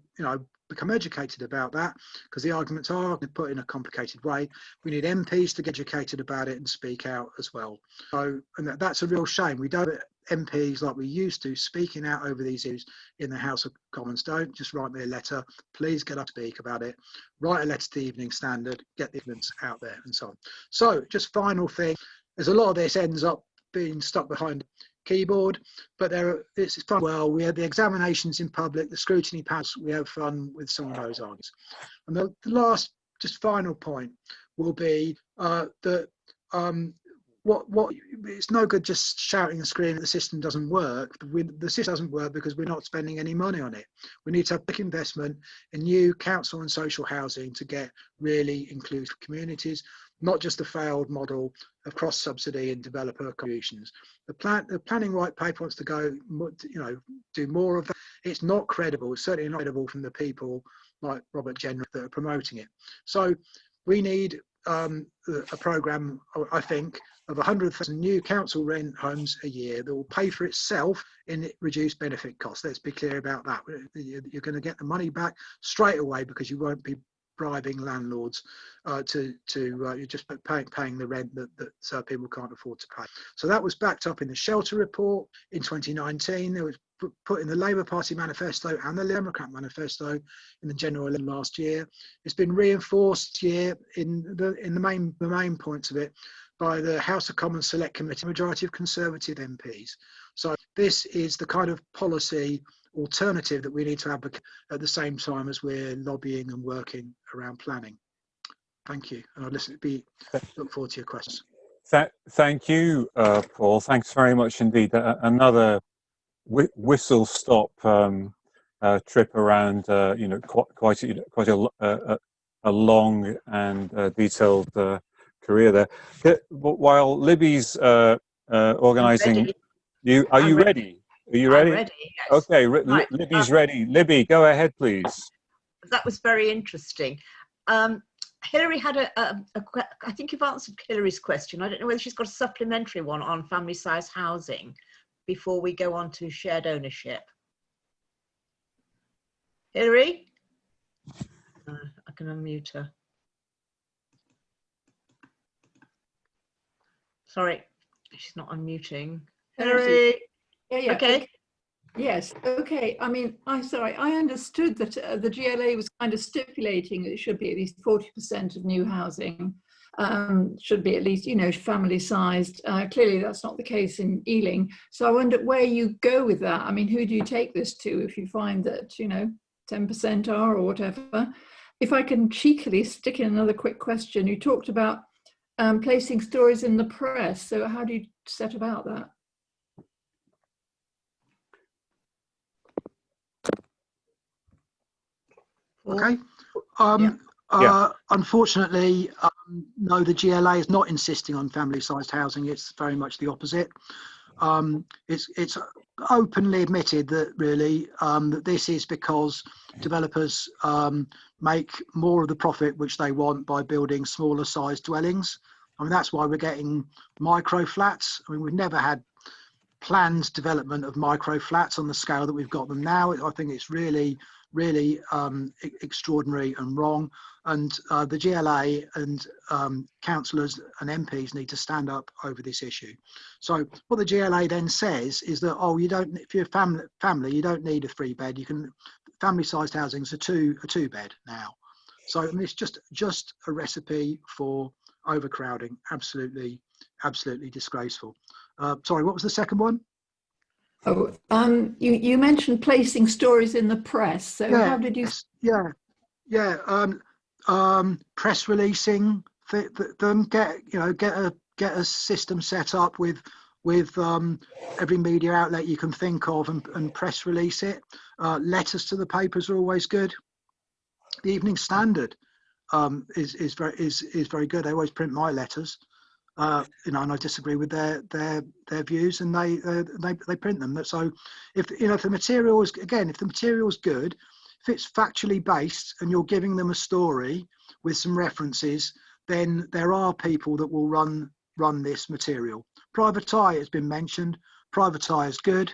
become educated about that, because the arguments are put in a complicated way. We need MPs to get educated about it and speak out as well. So, and that's a real shame. We don't have MPs like we used to speaking out over these issues in the House of Commons. Don't just write me a letter. Please get up to speak about it. Write a letter to the Evening Standard, get the evidence out there and so on. So just final thing, there's a lot of this ends up being stuck behind keyboard, but it's fun. Well, we had the examinations in public, the scrutiny pass, we have fun with some of those arguments. And the last, just final point will be that it's no good just shouting and screaming that the system doesn't work. The system doesn't work because we're not spending any money on it. We need to have big investment in new council and social housing to get really inclusive communities, not just the failed model of cross subsidy and developer contributions. The planning white paper wants to go, do more of that. It's not credible. It's certainly not credible from the people like Robert Jenner that are promoting it. So we need a programme, I think, of 100,000 new council rent homes a year that will pay for itself in reduced benefit costs. Let's be clear about that. You're going to get the money back straight away because you won't be bribing landlords you're just paying the rent that people can't afford to pay. So that was backed up in the Shelter report in 2019. It was put in the Labour Party manifesto and the Democrat manifesto in the general election last year. It's been reinforced here in the main points of it by the House of Commons Select Committee, majority of Conservative MPs. So this is the kind of policy alternative that we need to advocate at the same time as we're lobbying and working around planning. Thank you, and I'll look forward to your questions. Thank you, Paul. Thanks very much indeed. Another whistle stop trip around, quite a long and detailed career there. While Libby's organising, are you ready? Are you ready? I'm ready, yes. Okay, Right. Libby's ready. Libby, go ahead, please. That was very interesting. Hilary had I think you've answered Hilary's question. I don't know whether she's got a supplementary one on family-sized housing before we go on to shared ownership. Hilary? I can unmute her. Sorry, she's not unmuting. Hilary? Yeah. Okay. Yes. Okay. I mean, I understood that the GLA was kind of stipulating that it should be at least 40% of new housing should be at least, family sized. Clearly, that's not the case in Ealing. So I wonder where you go with that. I mean, who do you take this to if you find that 10% are or whatever? If I can cheekily stick in another quick question, you talked about placing stories in the press. So how do you set about that? Okay. Unfortunately, no, the GLA is not insisting on family-sized housing. It's very much the opposite. It's openly admitted that really that this is because developers make more of the profit which they want by building smaller sized dwellings. I mean, that's why we're getting micro flats. I mean, we've never had planned development of micro flats on the scale that we've got them now. I think it's really extraordinary and wrong, and the GLA and councillors and MPs need to stand up over this issue. So what the GLA then says is that, you don't, if you're a family, you don't need a 3-bed. You can, family-sized housing's a two bed now. So I mean, it's just a recipe for overcrowding. Absolutely disgraceful. Sorry, what was the second one? Oh, you mentioned placing stories in the press. So how did you? Press releasing them. Get a system set up with every media outlet you can think of and press release it. Letters to the papers are always good. The Evening Standard is very good. They always print my letters. And I disagree with their views, and they print them. So if the material is good, if it's factually based and you're giving them a story with some references, then there are people that will run this material. Private Eye has been mentioned. Private Eye is good,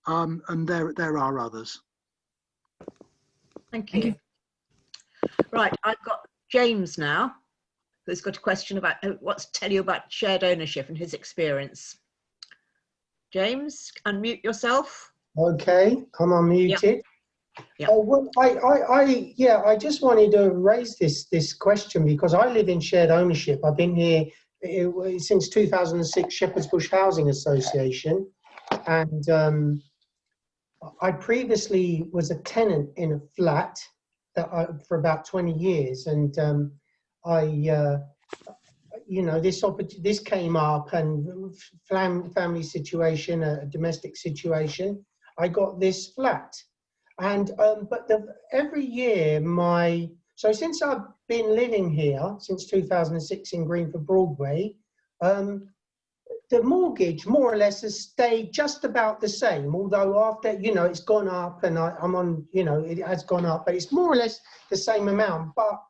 and there are others. Thank you. Right, I've got James now, who's got a question about what's tell you about shared ownership and his experience. James, unmute yourself. Okay, I'm unmuted. Yeah. Well, I just wanted to raise this question because I live in shared ownership. I've been here since 2006, Shepherd's Bush Housing Association, and I previously was a tenant in a flat for about 20 years, and this came up, and family situation, a domestic situation. I got this flat, and but every year so since I've been living here since 2006 in Greenford Broadway, the mortgage more or less has stayed just about the same. Although after it's gone up, and I'm on it has gone up, but it's more or less the same amount. But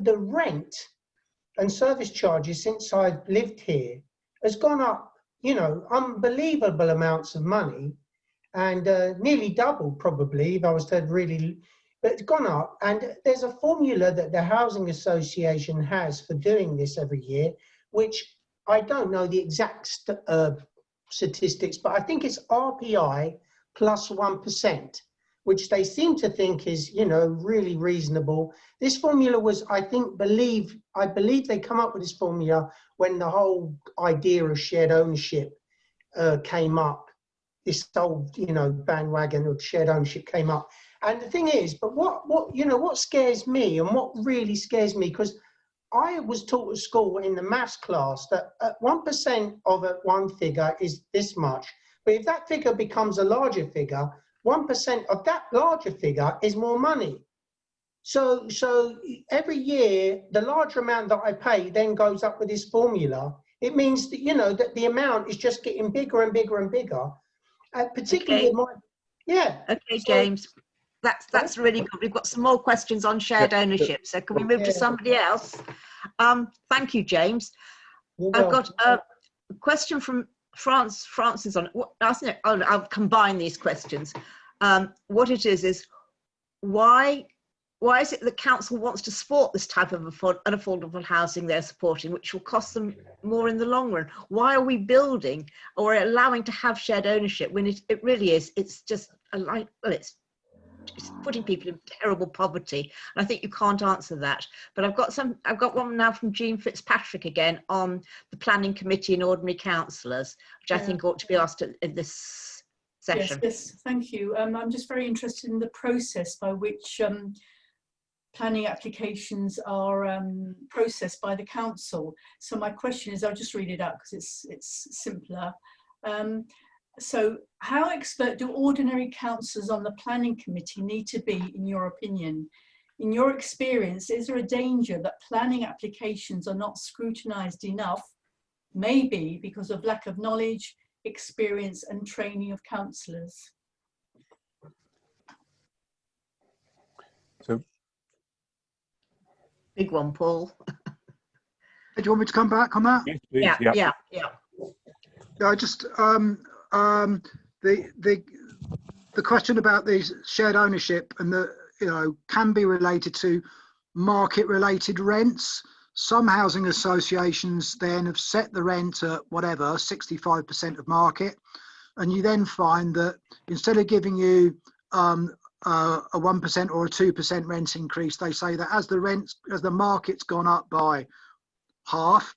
the rent and service charges since I've lived here has gone up, unbelievable amounts of money, and nearly double probably if I was to really, but it's gone up. And there's a formula that the Housing Association has for doing this every year, which I don't know the exact statistics, but I think it's RPI plus 1%, which they seem to think is, really reasonable. This formula was, I believe they come up with this formula when the whole idea of shared ownership came up. This whole, bandwagon of shared ownership came up. And the thing is, but what scares me, and what really scares me, because I was taught at school in the maths class that 1% of one figure is this much. But if that figure becomes a larger figure, 1% of that larger figure is more money. So every year, the larger amount that I pay then goes up with this formula. It means that, that the amount is just getting bigger and bigger and bigger. Particularly Okay, James. That's really good. We've got some more questions on shared ownership. So can we move to somebody else? Thank you, James. I've got a question from Francis on. I'll combine these questions. What it is why is it the council wants to support this type of unaffordable housing they're supporting, which will cost them more in the long run? Why are we building or allowing to have shared ownership when it really is? It's just it's putting people in terrible poverty, and I think you can't answer that. But I've got one now from Jean Fitzpatrick again on the planning committee and ordinary councillors, which I think ought to be asked in this session. Yes, thank you. I'm just very interested in the process by which planning applications are processed by the council. So my question is, I'll just read it out because it's simpler. So how expert do ordinary councillors on the planning committee need to be, in your opinion? In your experience, is there a danger that planning applications are not scrutinised enough, maybe because of lack of knowledge, experience and training of councillors? So, big one, Paul. Do you want me to come back on that? yes, please. Yeah. I just the question about these shared ownership and can be related to market related rents. Some housing associations then have set the rent at whatever 65% of market, and you then find that instead of giving you a 1% or a 2% rent increase, they say that as the market's gone up by half,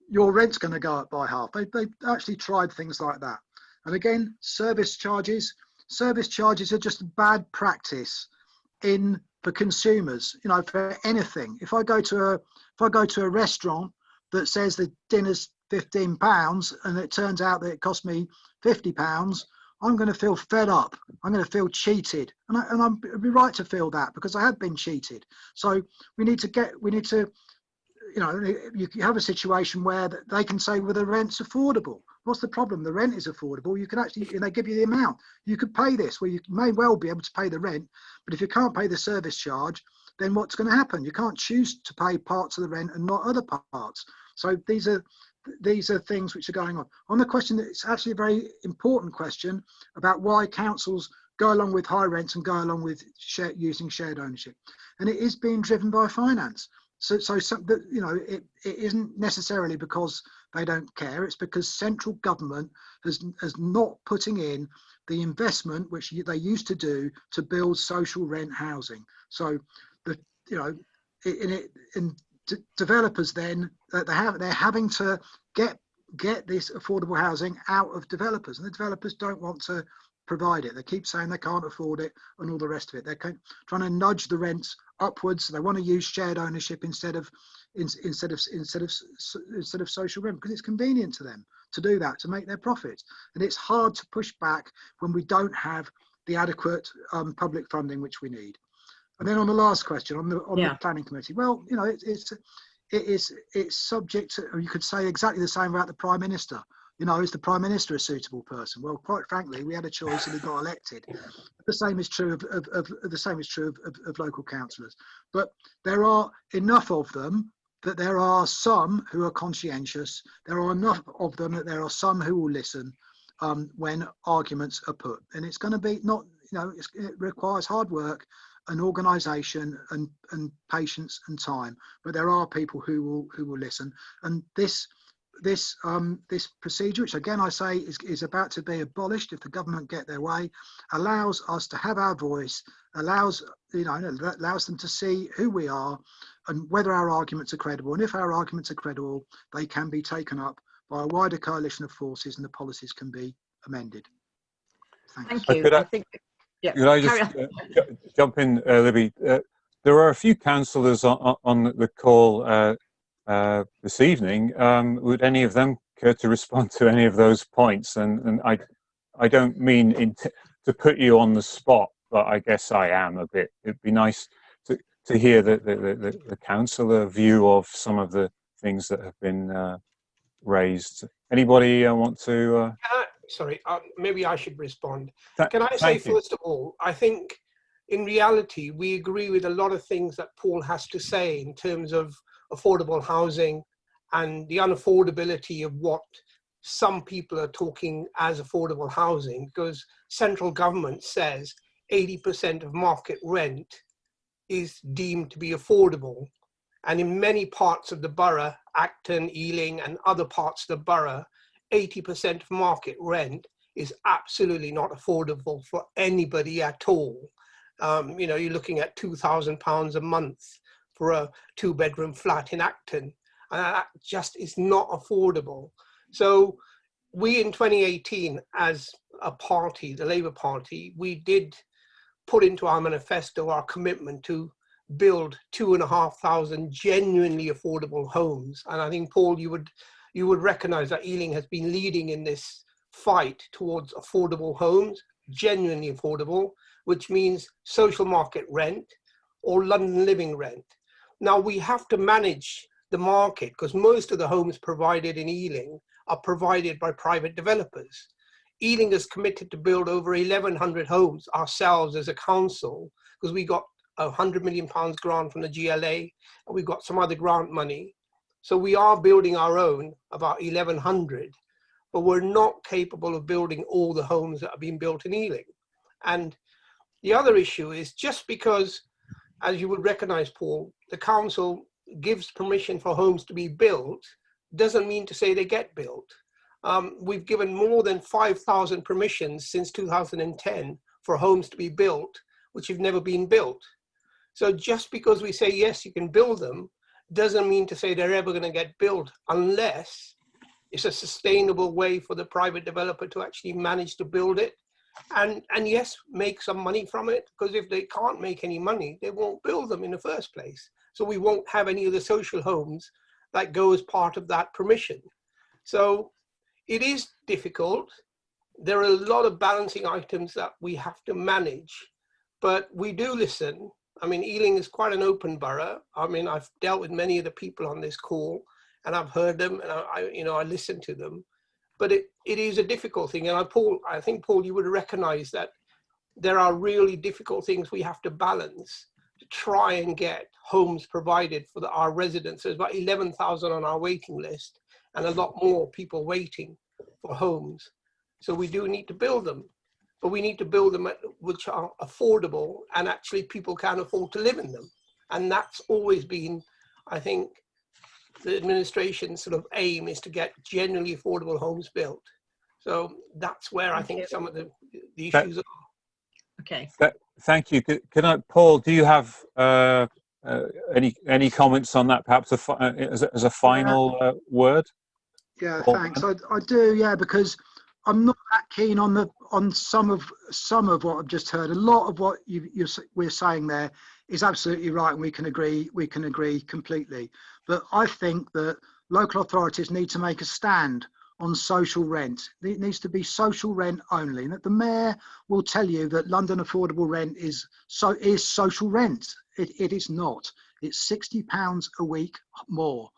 your rent's going to go up by half. They actually tried things like that. And again, service charges are just bad practice for consumers, for anything. If I go to a restaurant that says the dinner's £15 and it turns out that it cost me £50, I'm going to feel fed up. I'm going to feel cheated, and I'd be right to feel that because I have been cheated. So we need to you have a situation where they can say, well, the rent's affordable. What's the problem? The rent is affordable. You can actually, they give you the amount. You could pay this. Well, you may well be able to pay the rent, but if you can't pay the service charge, then what's going to happen? You can't choose to pay parts of the rent and not other parts. So these are things which are going on. On the question, it's actually a very important question about why councils go along with high rents and go along with using shared ownership. And it is being driven by finance. So you know, it isn't necessarily because they don't care. It's because central government is not putting in the investment which they used to do to build social rent housing. So developers then they're having to get this affordable housing out of developers, and the developers don't want to provide it. They keep saying they can't afford it and all the rest of it. They're trying to nudge the rents upwards. They want to use shared ownership instead of social rent because it's convenient to them to do that, to make their profits. And it's hard to push back when we don't have the adequate public funding which we need. And then on the last question on the planning committee, well, you know, it's subject to, or you could say exactly the same about the Prime Minister. You know, is the Prime Minister a suitable person? Well, quite frankly, we had a choice and he got elected. The same is true of local councillors. But there are enough of them that there are some who are conscientious. There are enough of them that there are some who will listen when arguments are put. And it's going to be not, you know, it requires hard work and organisation and patience and time. But there are people who will listen. And this procedure, which again I say is about to be abolished if the government get their way, allows us to have our voice, allows them to see who we are and whether our arguments are credible. And if our arguments are credible, they can be taken up by a wider coalition of forces and the policies can be amended. Thanks. Thank you. Could I just jump in, Libby? There are a few councillors on the call this evening. Would any of them care to respond to any of those points? And I don't mean to put you on the spot, but I guess I am a bit. It'd be nice to hear the councillor view of some of the things that have been raised. Anybody want to? Sorry, maybe I should respond. Can I say, first of all, I think in reality, we agree with a lot of things that Paul has to say in terms of affordable housing and the unaffordability of what some people are talking as affordable housing, because central government says 80% of market rent is deemed to be affordable. And in many parts of the borough, Acton, Ealing and other parts of the borough, 80% of market rent is absolutely not affordable for anybody at all. You know, you're looking at £2,000 a month for a 2-bedroom flat in Acton, and that just is not affordable. So we in 2018, as a party, the Labour Party, we did put into our manifesto our commitment to build 2,500 genuinely affordable homes. And I think, Paul, you would recognise that Ealing has been leading in this fight towards affordable homes, genuinely affordable, which means social market rent or London living rent. Now we have to manage the market because most of the homes provided in Ealing are provided by private developers. Ealing is committed to build over 1,100 homes ourselves as a council because we got a £100 million grant from the GLA and we got some other grant money. So we are building our own, about 1,100, but we're not capable of building all the homes that are being built in Ealing. And the other issue is just because, as you would recognise, Paul, the council gives permission for homes to be built, doesn't mean to say they get built. We've given more than 5,000 permissions since 2010 for homes to be built, which have never been built. So just because we say, yes, you can build them, doesn't mean to say they're ever going to get built unless it's a sustainable way for the private developer to actually manage to build it and yes, make some money from it, because if they can't make any money, they won't build them in the first place. So we won't have any of the social homes that go as part of that permission. So it is difficult. There are a lot of balancing items that we have to manage, but we do listen. I mean, Ealing is quite an open borough. I mean, I've dealt with many of the people on this call and I've heard them and I listen to them, but it is a difficult thing. And I think, Paul, you would recognize that there are really difficult things we have to balance to try and get homes provided for our residents. There's about 11,000 on our waiting list and a lot more people waiting for homes. So we do need to build them. but we need to build them which are affordable and actually people can afford to live in them. And that's always been, I think, the administration's sort of aim is to get genuinely affordable homes built. So that's where I think some of the issues are. Okay. Thank you. Can I, Paul, do you have any comments on that, perhaps as a final word? Yeah, Paul? thanks. I do, yeah, because I'm not that keen on some of what I've just heard. A lot of what we're saying there is absolutely right, and we can agree completely. But I think that local authorities need to make a stand on social rent. It needs to be social rent only. And that the mayor will tell you that London affordable rent is social rent. It is not. It's £60 a week more.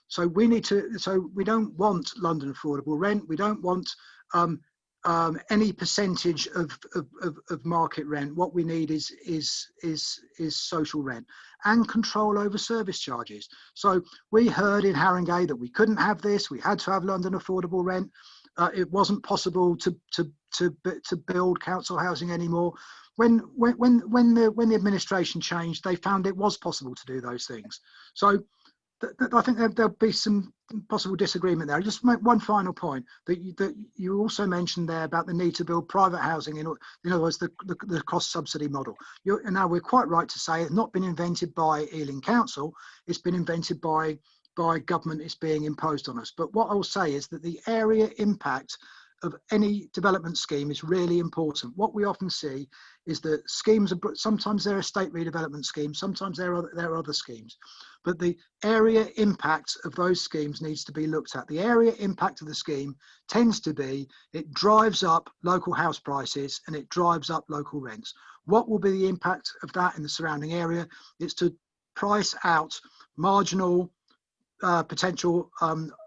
So we need to. So we don't want London affordable rent. We don't want any percentage of market rent. What we need is social rent and control over service charges. So we heard in Haringey that we couldn't have this. We had to have London affordable rent. It wasn't possible to build council housing anymore. When the administration changed, they found it was possible to do those things. So I think there'll be some possible disagreement there. Just make one final point that you also mentioned there about the need to build private housing in other words, the cost subsidy model. And now we're quite right to say it's not been invented by Ealing Council. It's been invented by government. It's being imposed on us. But what I will say is that the area impact of any development scheme is really important. What we often see is that schemes are sometimes they're a state redevelopment scheme, sometimes there are other schemes, but the area impact of those schemes needs to be looked at. The area impact of the scheme tends to be it drives up local house prices and it drives up local rents. What will be the impact of that in the surrounding area? It's to price out marginal potential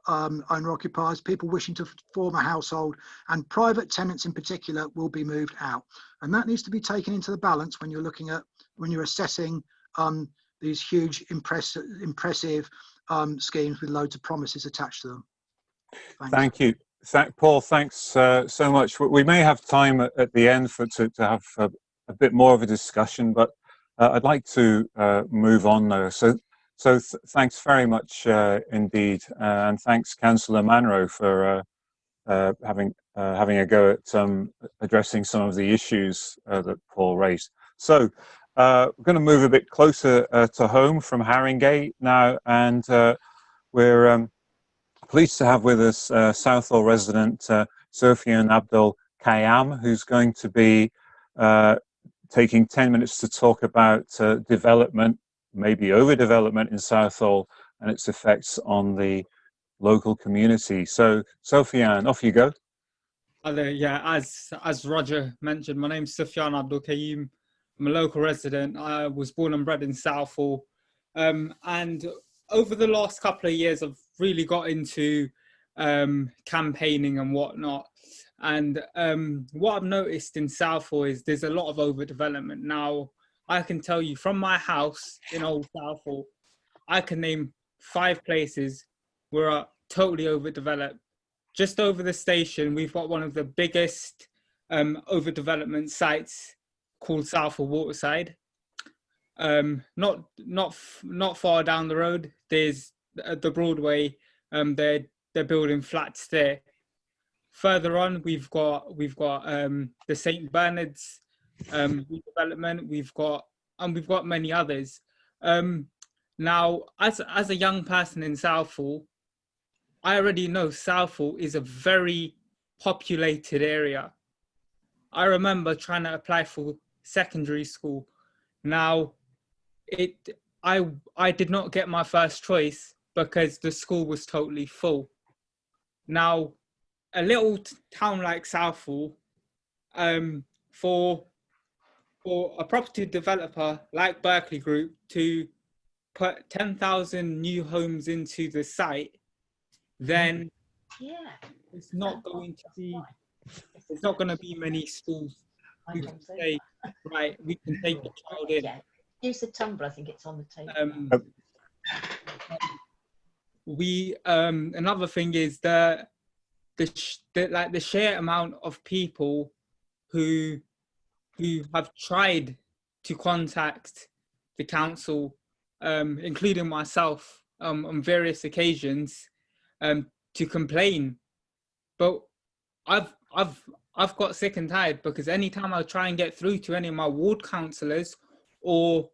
owner-occupiers, people wishing to form a household, and private tenants in particular will be moved out. And that needs to be taken into the balance when you're assessing these huge, impressive schemes with loads of promises attached to them. Thanks. Thank you. Paul, thanks so much. We may have time at the end to have a bit more of a discussion, but I'd like to move on now. So thanks very much indeed, and thanks, Councillor Manro, for having a go at addressing some of the issues that Paul raised. So we're going to move a bit closer to home from Haringey now, and we're pleased to have with us Southall resident Sofian Abdul Kayam, who's going to be taking 10 minutes to talk about development, maybe overdevelopment in Southall and its effects on the local community. So, Sofian, off you go. Hello, yeah, as Roger mentioned, my name's Sofian Abdul Kayim. I'm a local resident. I was born and bred in Southall. And over the last couple of years, I've really got into campaigning and whatnot. And what I've noticed in Southall is there's a lot of overdevelopment. Now, I can tell you from my house in Old Southall, I can name 5 places where are totally overdeveloped. Just over the station, we've got one of the biggest overdevelopment sites called Southall Waterside. Not far down the road, there's the Broadway. They're building flats there. Further on, we've got the St. Bernard's redevelopment. We've got many others. Now, as a young person in Southall, I already know Southall is a very populated area. I remember trying to apply for secondary school. Now, I did not get my first choice because the school was totally full. Now, a little town like Southall, for a property developer like Berkeley Group to put 10,000 new homes into the site, then it's not going to be many schools who can say, right, we can take a child in. Use the tumbler, I think it's on the table. Another thing is the sheer amount of people who have tried to contact the council, including myself, on various occasions, to complain. But I've got sick and tired, because anytime I try and get through to any of my ward councillors or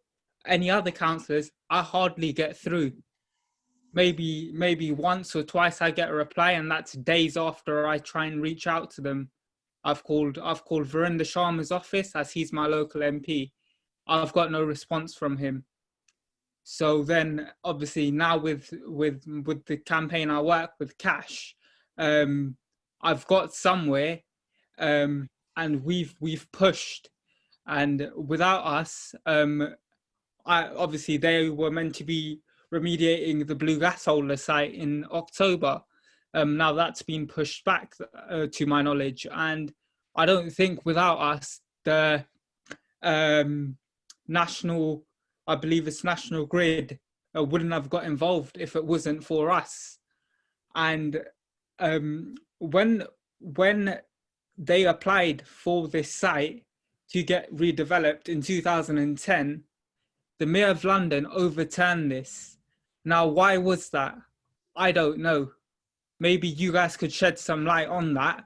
any other councillors, I hardly get through. Maybe once or twice I get a reply, and that's days after I try and reach out to them. I've called Verinder Sharma's office, as he's my local MP. I've got no response from him. So then, obviously, now with the campaign I work with, Cash, I've got somewhere, and we've pushed, and without us, obviously they were meant to be remediating the Blue Gas Holder site in October. Now that's been pushed back, to my knowledge, and I don't think without us, the national, I believe it's National Grid, wouldn't have got involved if it wasn't for us. And when they applied for this site to get redeveloped in 2010, the Mayor of London overturned this. Now, why was that? I don't know. Maybe you guys could shed some light on that.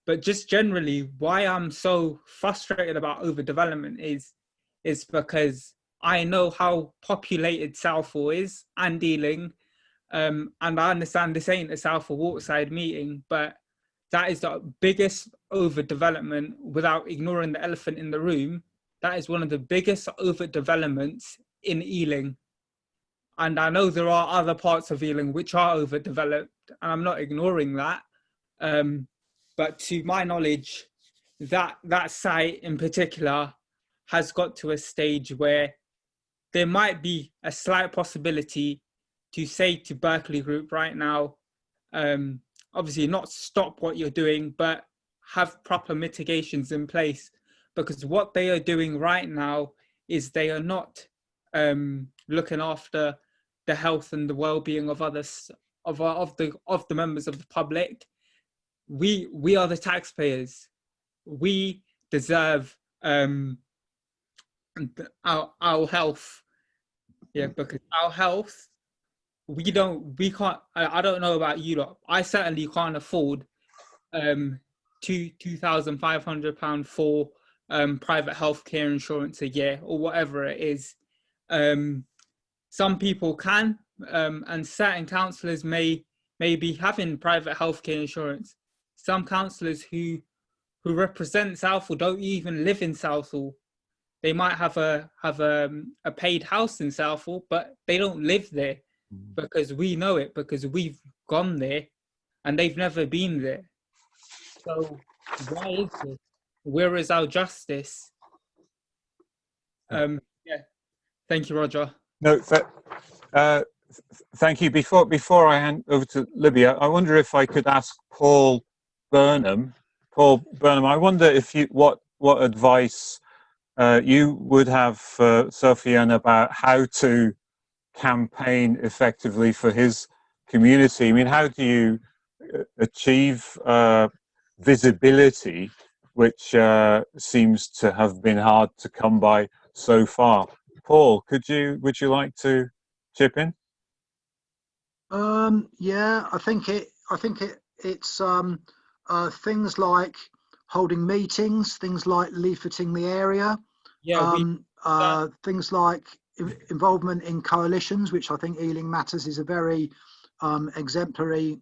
But just generally, why I'm so frustrated about overdevelopment is because I know how populated Southall is, and Ealing, and I understand this ain't a Southall Waterside meeting, but that is the biggest overdevelopment, without ignoring the elephant in the room. That is one of the biggest overdevelopments in Ealing. And I know there are other parts of Ealing which are overdeveloped, and I'm not ignoring that. But to my knowledge, that site in particular has got to a stage where there might be a slight possibility to say to Berkeley Group right now, obviously not stop what you're doing, but have proper mitigations in place. Because what they are doing right now is they are not looking after the health and the well-being of others, of the members of the public. We are the taxpayers. We deserve our health. Yeah, because our health, we can't. I don't know about you lot. I certainly can't afford £2,500 for private healthcare insurance a year, or whatever it is. Some people can, and certain councillors may be having private healthcare insurance. Some councillors who represent Southall don't even live in Southall. They might have a paid house in Southall, but they don't live there, because we know it, because we've gone there, and they've never been there. So why is this? Where is our justice? Yeah. Thank you, Roger. No, thank you. Before I hand over to Libya, I wonder if I could ask Paul Burnham. Paul Burnham, I wonder if what advice you would have for Sofiane about how to campaign effectively for his community. I mean, how do you achieve visibility, which seems to have been hard to come by so far? Paul, would you like to chip in? Yeah, I think it's things like holding meetings, things like leafleting the area, things like involvement in coalitions, which I think Ealing Matters is a very exemplary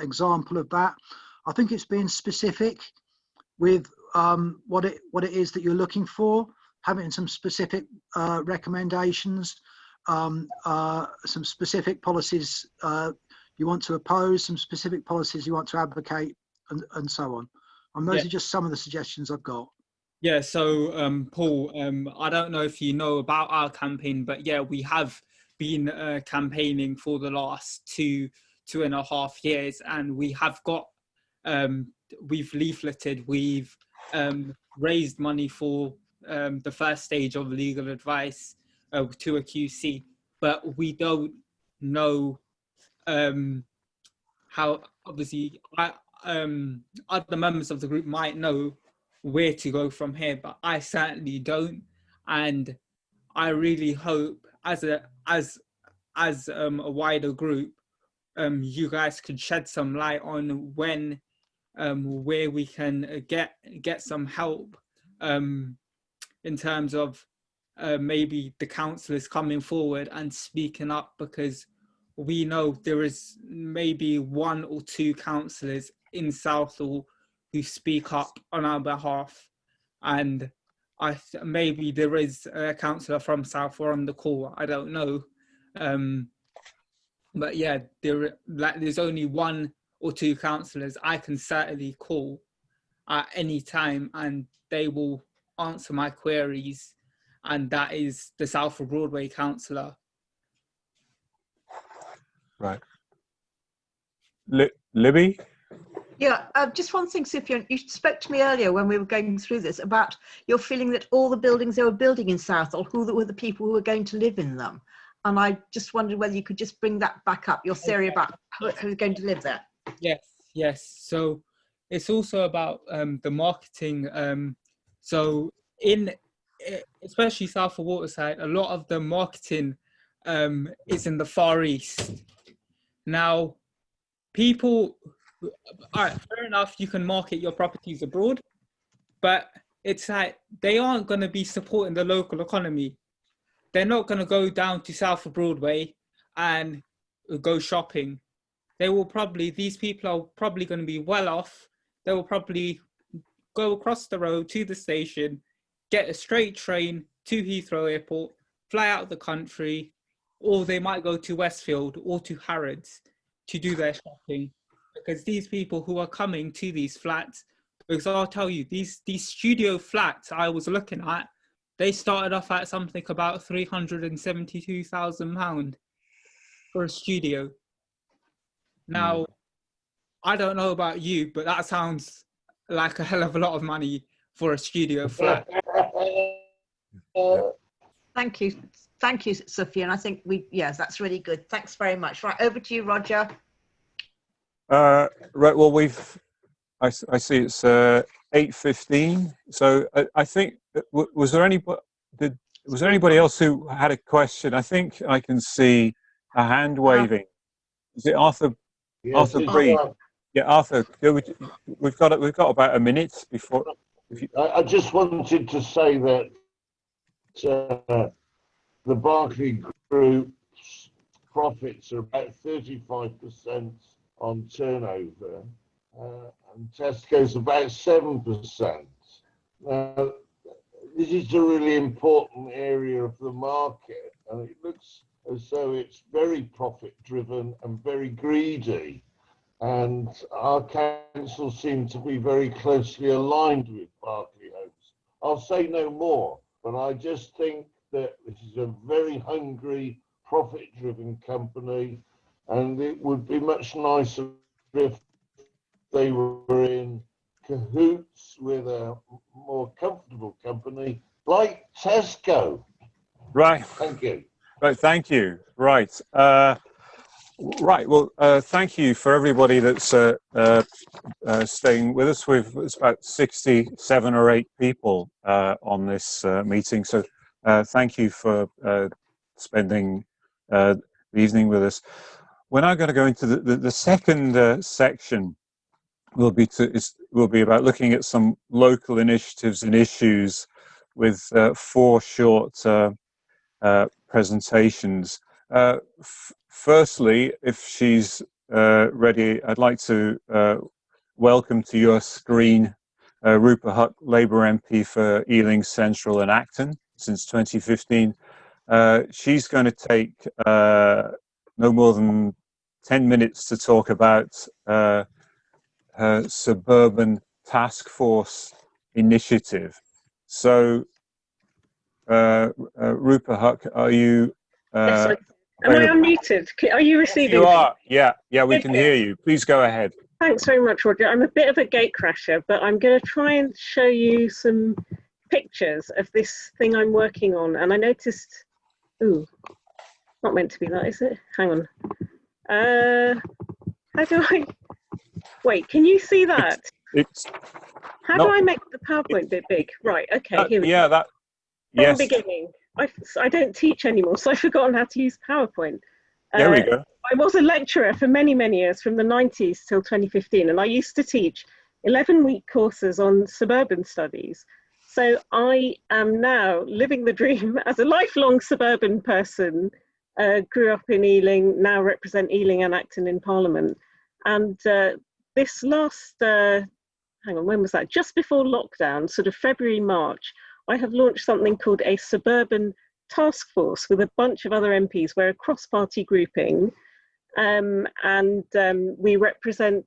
example of that. I think it's being specific with what it is that you're looking for, having some specific recommendations, some specific policies you want to oppose, some specific policies you want to advocate, and so on. And those are just some of the suggestions I've got. Yeah, so Paul, I don't know if you know about our campaign, but yeah, we have been campaigning for the last 2.5 years, and we have got, we've leafleted, we've raised money for the first stage of legal advice to a QC, but we don't know how, obviously, other members of the group might know where to go from here, but I certainly don't. And I really hope, as a wider group, you guys could shed some light on when, where we can get some help, in terms of maybe the councillors coming forward and speaking up, because we know there is maybe 1 or 2 councillors in Southall who speak up on our behalf, and maybe there is a councillor from Southall on the call. I don't know, but yeah, there's only 1 or 2 councillors I can certainly call at any time, and they will answer my queries, and that is the Southall Broadway councillor. Right. Libby? Yeah, just one thing, Sufjan, you spoke to me earlier when we were going through this about your feeling that all the buildings they were building in Southall, who were the people who were going to live in them? And I just wondered whether you could just bring that back up, your theory about who's going to live there. Yes. So it's also about the marketing. So especially Southall Waterside, a lot of the marketing is in the Far East. Now, people, all right, fair enough, you can market your properties abroad, but it's like they aren't going to be supporting the local economy. They're not going to go down to Southall Broadway and go shopping. These people are probably going to be well off. They will probably go across the road to the station, get a straight train to Heathrow Airport, fly out of the country, or they might go to Westfield or to Harrods to do their shopping. Because these people who are coming to these flats, because I'll tell you, these studio flats I was looking at, they started off at something about £372,000 for a studio. Now, I don't know about you, but that sounds like a hell of a lot of money for a studio flat. Thank you, Sophia. And I think yes, that's really good. Thanks very much. Right, over to you, Roger. Right. Well, I see it's 8:15. So I think was there anybody else who had a question? I think I can see a hand waving. Is it Arthur? Yes, Arthur Breed. Yeah, Arthur. We've got about a minute before. I just wanted to say that the Barclay Group's profits are about 35% on turnover, and Tesco's about 7%. Now, this is a really important area of the market, and it looks as though it's very profit-driven and very greedy. And our council seems to be very closely aligned with Barclay Homes. I'll say no more, but I just think that this is a very hungry, profit-driven company, and it would be much nicer if they were in cahoots with a more comfortable company like Tesco. Right. Thank you. Right. Thank you. Right. Right. Well, thank you for everybody that's staying with us. It's about 67 or 8 people on this meeting. So thank you for spending the evening with us. We're now going to go into the second section. Will be about looking at some local initiatives and issues with 4 short presentations. Firstly, if she's ready, I'd like to welcome to your screen Rupert Huck, Labour MP for Ealing Central and Acton since 2015. She's going to take no more than 10 minutes to talk about her suburban task force initiative. So, Rupert Huck, are you? Yes, am I unmuted? Are you receiving? You are. Yeah, we can hear you. Please go ahead. Thanks very much, Roger. I'm a bit of a gatecrasher, but I'm going to try and show you some pictures of this thing I'm working on. And I noticed, ooh, not meant to be that, is it? Hang on. How do I? Wait, can you see that? How do I make the PowerPoint bit big? Right, okay, here we go. From yes. the beginning. I don't teach anymore, so I've forgotten how to use PowerPoint. There we go. I was a lecturer for many, many years, from the 90s till 2015, and I used to teach 11-week courses on suburban studies. So I am now living the dream as a lifelong suburban person, grew up in Ealing, now represent Ealing and Acton in Parliament. And this last, hang on, when was that? Just before lockdown, sort of February, March, I have launched something called a suburban task force with a bunch of other MPs. We're a cross-party grouping, and we represent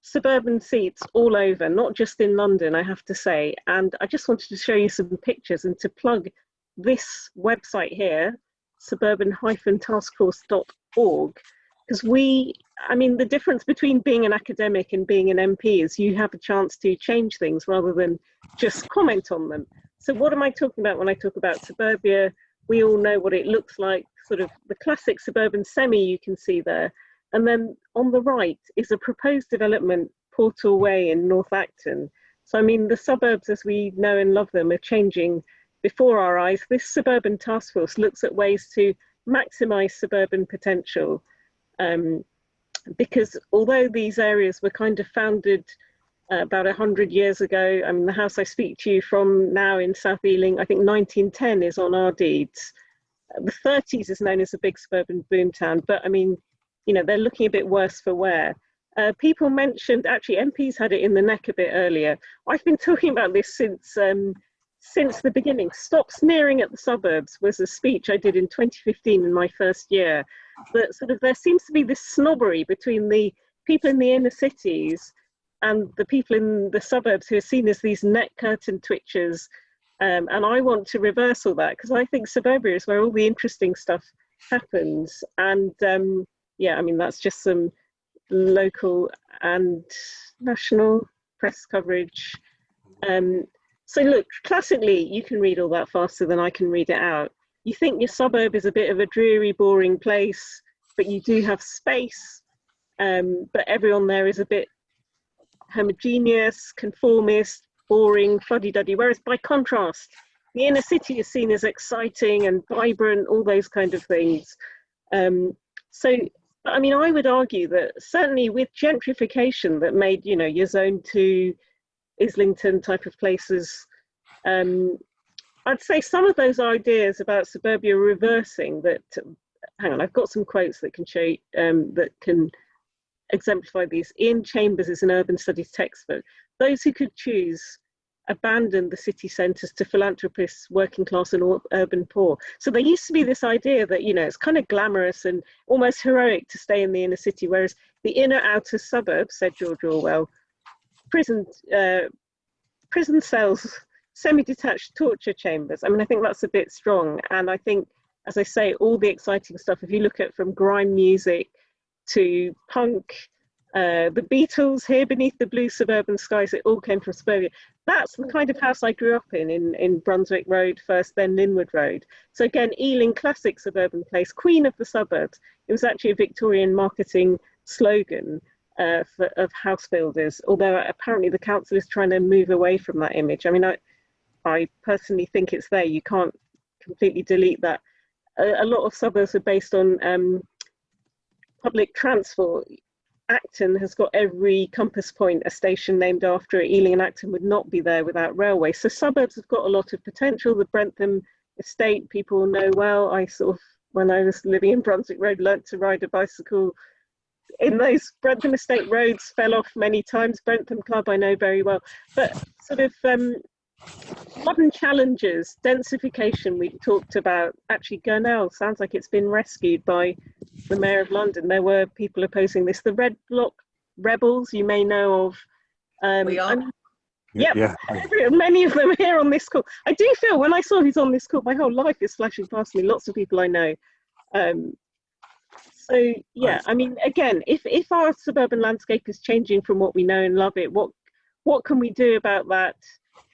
suburban seats all over, not just in London, I have to say. And I just wanted to show you some pictures and to plug this website here, suburban-taskforce.org, because I mean, the difference between being an academic and being an MP is you have a chance to change things rather than just comment on them. So what am I talking about when I talk about suburbia? We all know what it looks like, sort of the classic suburban semi you can see there. And then on the right is a proposed development, Portal Way in North Acton. So I mean, the suburbs as we know and love them are changing before our eyes. This suburban task force looks at ways to maximise suburban potential. Because although these areas were kind of founded about 100 years ago, I mean, the house I speak to you from now in South Ealing, I think 1910 is on our deeds. The 30s is known as a big suburban boomtown, but I mean, you know, they're looking a bit worse for wear. People mentioned, actually MPs had it in the neck a bit earlier. I've been talking about this since the beginning. Stop sneering at the suburbs was a speech I did in 2015 in my first year. That sort of, there seems to be this snobbery between the people in the inner cities and the people in the suburbs who are seen as these net curtain twitchers. And I want to reverse all that, because I think suburbia is where all the interesting stuff happens. And yeah, I mean, that's just some local and national press coverage. So look, classically, you can read all that faster than I can read it out. You think your suburb is a bit of a dreary, boring place, but you do have space, but everyone there is a bit homogeneous, conformist, boring, fuddy-duddy, whereas by contrast, the inner city is seen as exciting and vibrant, all those kind of things. So, I mean, I would argue that certainly with gentrification that made, you know, your Zone 2, Islington type of places, I'd say some of those ideas about suburbia reversing that, hang on, I've got some quotes that can show, that can exemplify these. Ian Chambers is an urban studies textbook. Those who could choose abandoned the city centres to philanthropists, working class and urban poor. So there used to be this idea that, you know, it's kind of glamorous and almost heroic to stay in the inner city, whereas the inner outer suburbs, said George Orwell, prison cells, semi-detached torture chambers. I mean, I think that's a bit strong. And I think, as I say, all the exciting stuff, if you look at from grime music to punk, the Beatles, Here Beneath the Blue Suburban Skies, it all came from suburbia. That's the kind of house I grew up in Brunswick Road first, then Linwood Road. So again, Ealing, classic suburban place, queen of the suburbs. It was actually a Victorian marketing slogan of house builders, although apparently the council is trying to move away from that image. I mean, I personally think it's there. You can't completely delete that. A lot of suburbs are based on public transport. Acton has got every compass point a station named after it. Ealing and Acton would not be there without railway. So suburbs have got a lot of potential. The Brentham estate people know well. I sort of, when I was living in Brunswick Road, learnt to ride a bicycle in those Brentham estate roads, fell off many times. Brentham Club I know very well. But sort of modern challenges, densification we talked about. Actually, Gurnell sounds like it's been rescued by the Mayor of London. There were people opposing this. The Red Block rebels, you may know of. We are. Yeah. Many of them here on this call. I do feel when I saw who's on this call, my whole life is flashing past me. Lots of people I know. So yeah, I mean, again, if our suburban landscape is changing from what we know and love it, what can we do about that?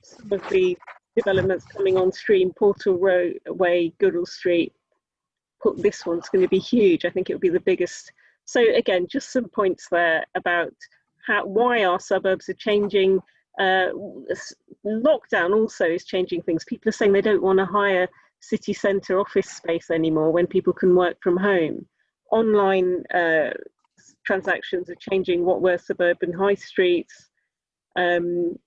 Some of the developments coming on stream, Portal Way, Goodall Street. This one's going to be huge. I think it'll be the biggest. So again, just some points there about why our suburbs are changing. Lockdown also is changing things. People are saying they don't want to hire city centre office space anymore when people can work from home. Online transactions are changing what were suburban high streets. 1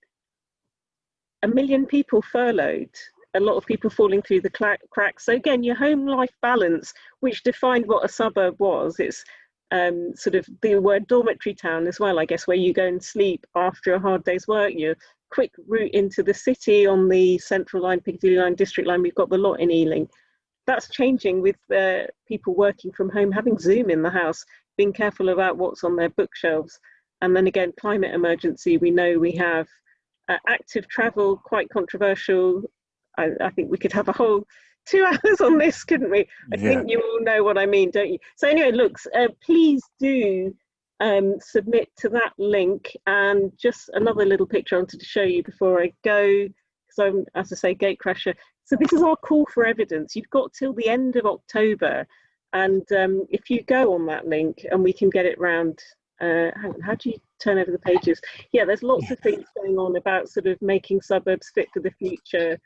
million people furloughed, a lot of people falling through the cracks. So again, your home-life balance, which defined what a suburb was, it's sort of the word dormitory town as well, I guess, where you go and sleep after a hard day's work. Your quick route into the city on the Central Line, Piccadilly Line, District Line, we've got the lot in Ealing. That's changing with people working from home, having Zoom in the house, being careful about what's on their bookshelves. And then again, climate emergency, we know we have active travel, quite controversial. I think we could have a whole 2 hours on this, couldn't we? I think you all know what I mean, don't you? So anyway, look, please do submit to that link. And just another little picture I wanted to show you before I go, because I'm, as I say, gatecrasher. So this is our call for evidence. You've got till the end of October. And if you go on that link and we can get it round, hang on, how do you turn over the pages? Yeah, there's lots of things going on about sort of making suburbs fit for the future,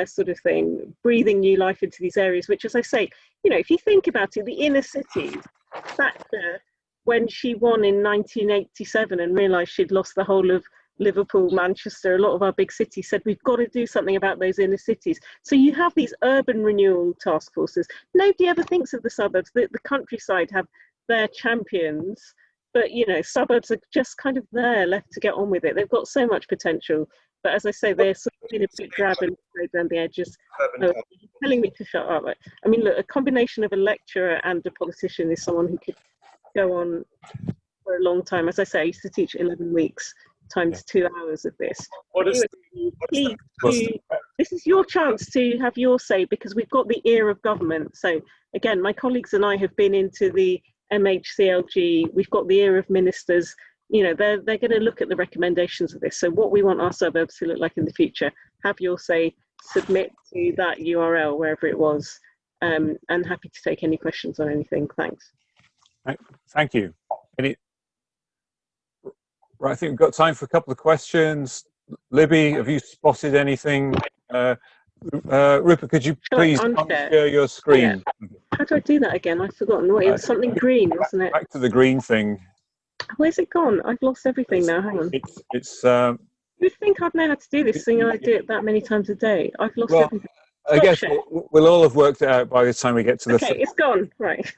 sort of thing, breathing new life into these areas, which, as I say, you know, if you think about it, the inner cities, Thatcher, when she won in 1987 and realised she'd lost the whole of Liverpool, Manchester, a lot of our big cities, said we've got to do something about those inner cities. So you have these urban renewal task forces. Nobody ever thinks of the suburbs. The countryside have their champions, but, you know, suburbs are just kind of there, left to get on with it. They've got so much potential. But as I say, they're sort of been a bit drab and around the edges. You're telling me to shut up. I mean, look, a combination of a lecturer and a politician is someone who could go on for a long time. As I say, I used to teach 11 weeks times 2 hours of this. Please, this is your chance to have your say, because we've got the ear of government. So again, my colleagues and I have been into the MHCLG. We've got the ear of ministers. You know, they're going to look at the recommendations of this. So what we want our suburbs to look like in the future, have your say, submit to that URL, wherever it was, and happy to take any questions on anything. Thanks. Thank you. Right, I think we've got time for a couple of questions. Libby, have you spotted anything? Rupert, could you please share your screen? Yeah. How do I do that again? I've forgotten. It was something green, wasn't it? Back to the green thing. Where's it gone? I've lost everything now. Hang on. You'd think I'd know how to do this thing, and I do it that many times a day. I've lost everything. I guess we'll all have worked it out by the time we get to the. Okay, it's gone. Right.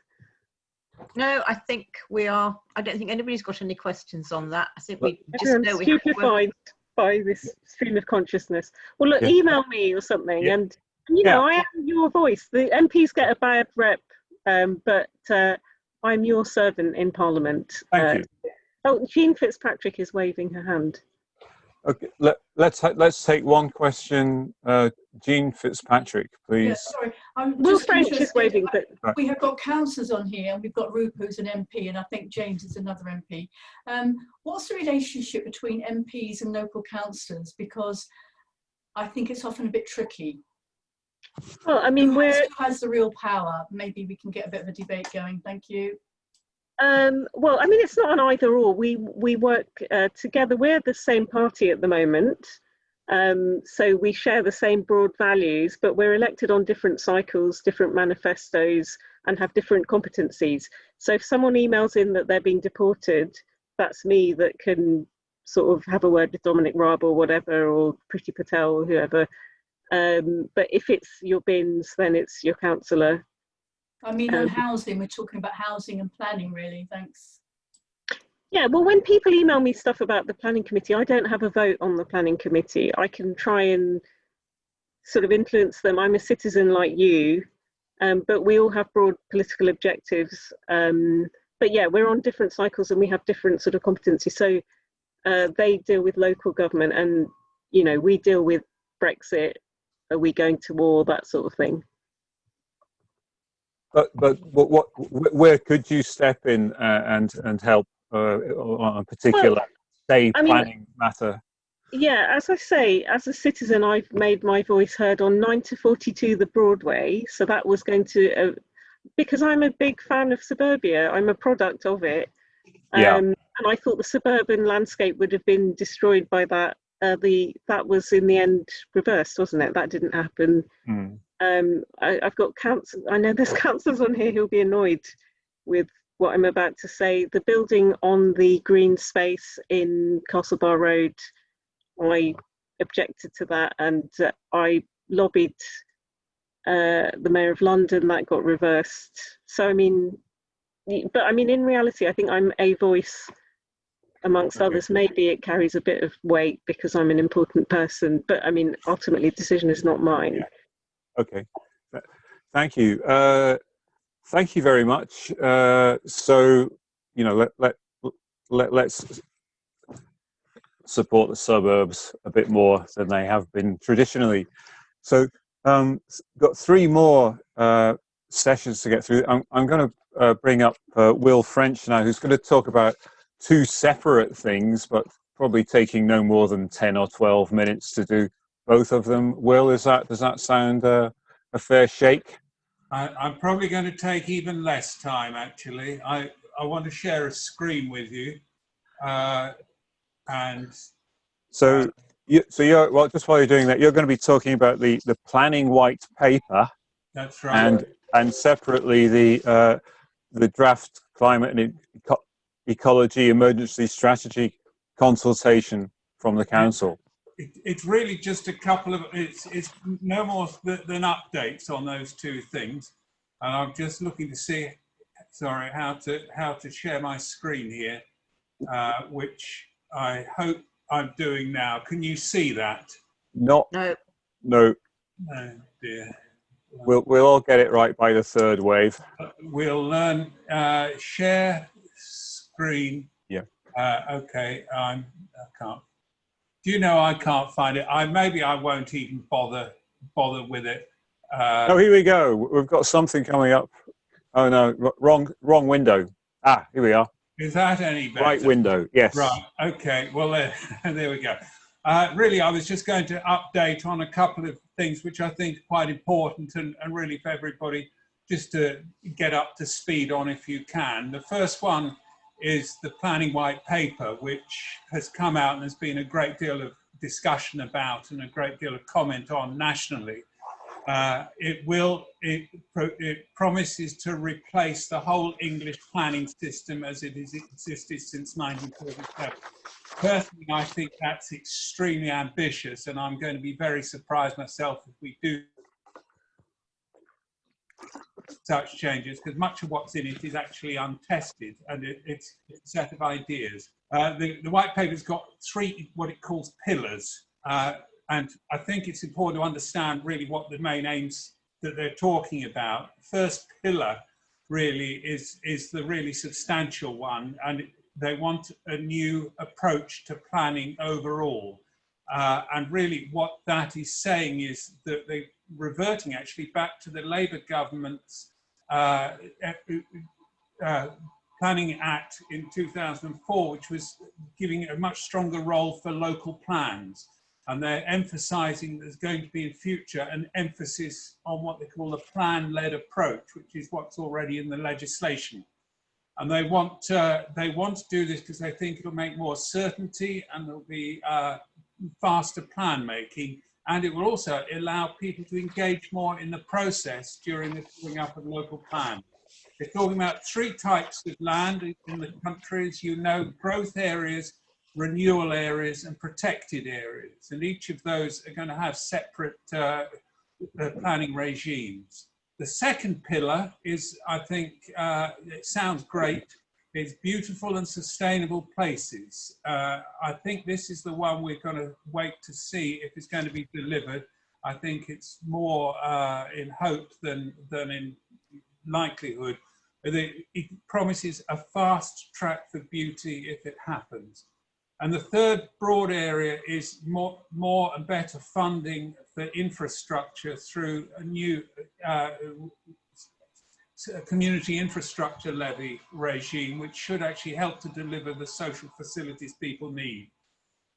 No, I think we are. I don't think anybody's got any questions on that. I think we just know we have stupefied by this stream of consciousness. Well, look, email me or something, and you know, I am your voice. The MPs get a bad rep, but I'm your servant in Parliament. Thank you. Oh, Jean Fitzpatrick is waving her hand. Okay, let's take one question. Jean Fitzpatrick, please. Yeah, sorry, Will French is waving, but we have got councillors on here, and we've got Rupert, who's an MP, and I think James is another MP. What's the relationship between MPs and local councillors? Because I think it's often a bit tricky. Well, I mean, who has the real power? Maybe we can get a bit of a debate going. Thank you. Well, I mean, it's not an either or. We work together. We're the same party at the moment, so we share the same broad values, but we're elected on different cycles, different manifestos, and have different competencies. So if someone emails in that they're being deported, that's me that can sort of have a word with Dominic Raab or whatever, or Priti Patel or whoever. But if it's your bins, then it's your councillor. I mean, on housing, we're talking about housing and planning, really. Thanks. Yeah, well, when people email me stuff about the planning committee, I don't have a vote on the planning committee. I can try and sort of influence them. I'm a citizen like you, but we all have broad political objectives. But yeah, we're on different cycles and we have different sort of competencies. So they deal with local government, and, you know, we deal with Brexit. Are we going to war? That sort of thing. But where could you step in and help on a particular planning matter? Yeah, as I say, as a citizen, I've made my voice heard on 9 to 42 the Broadway. So that was going to, because I'm a big fan of suburbia, I'm a product of it. And I thought the suburban landscape would have been destroyed by that. That was in the end reversed, wasn't it? That didn't happen. I've got council. I know there's councillors on here who'll be annoyed with what I'm about to say. The building on the green space in Castlebar Road, I objected to that, and I lobbied the Mayor of London. That got reversed. So I mean, but I mean, in reality, I think I'm a voice amongst others. Maybe it carries a bit of weight because I'm an important person, but I mean, ultimately, the decision is not mine. Okay, thank you. Thank you very much. So, you know, let's support the suburbs a bit more than they have been traditionally. So, got 3 more sessions to get through. I'm going to bring up Will French now, who's going to talk about 2 separate things, but probably taking no more than 10 or 12 minutes to do both of them. Will, does that sound a fair shake? I'm probably going to take even less time, actually. I want to share a screen with you. And so you're, well, just while you're doing that, you're going to be talking about the planning white paper. That's right. And separately the draft climate and ecology emergency strategy consultation from the council. It's really just a couple of, it's no more than updates on those 2 things. And I'm just looking to see, sorry, how to share my screen here, which I hope I'm doing now. Can you see that? No. Oh dear. We'll all get it right by the 3rd wave. We'll learn share screen. Yeah. Okay. I can't. Do you know I can't find it? Maybe I won't even bother with it. Oh, here we go. We've got something coming up. Oh no, wrong window. Ah, here we are. Is that any better? Right window. Yes. Right. Okay. Well, there we go. Really, I was just going to update on a couple of things which I think are quite important and really for everybody just to get up to speed on if you can. The first one is the planning white paper, which has come out and there's been a great deal of discussion about and a great deal of comment on nationally. It promises to replace the whole English planning system as it has existed since 1947. Personally, I think that's extremely ambitious, and I'm going to be very surprised myself if we do such changes, because much of what's in it is actually untested, and it's a set of ideas. The white paper's got 3 what it calls pillars, and I think it's important to understand really what the main aims that they're talking about. First pillar really is the really substantial one, and they want a new approach to planning overall. And really what that is saying is that they're reverting actually back to the Labour government's Planning Act in 2004, which was giving a much stronger role for local plans. And they're emphasising there's going to be in future an emphasis on what they call a plan-led approach, which is what's already in the legislation. And they want to do this because they think it'll make more certainty and there'll be faster plan making, and it will also allow people to engage more in the process during the filling up of local plans. They're talking about 3 types of land in the country, as you know: growth areas, renewal areas, and protected areas. And each of those are going to have separate planning regimes. The second pillar is, I think, it sounds great, is beautiful and sustainable places. I think this is the one we're going to wait to see if it's going to be delivered. I think it's more in hope than in likelihood. It promises a fast track for beauty if it happens. And the third broad area is more and better funding for infrastructure through a new community infrastructure levy regime, which should actually help to deliver the social facilities people need.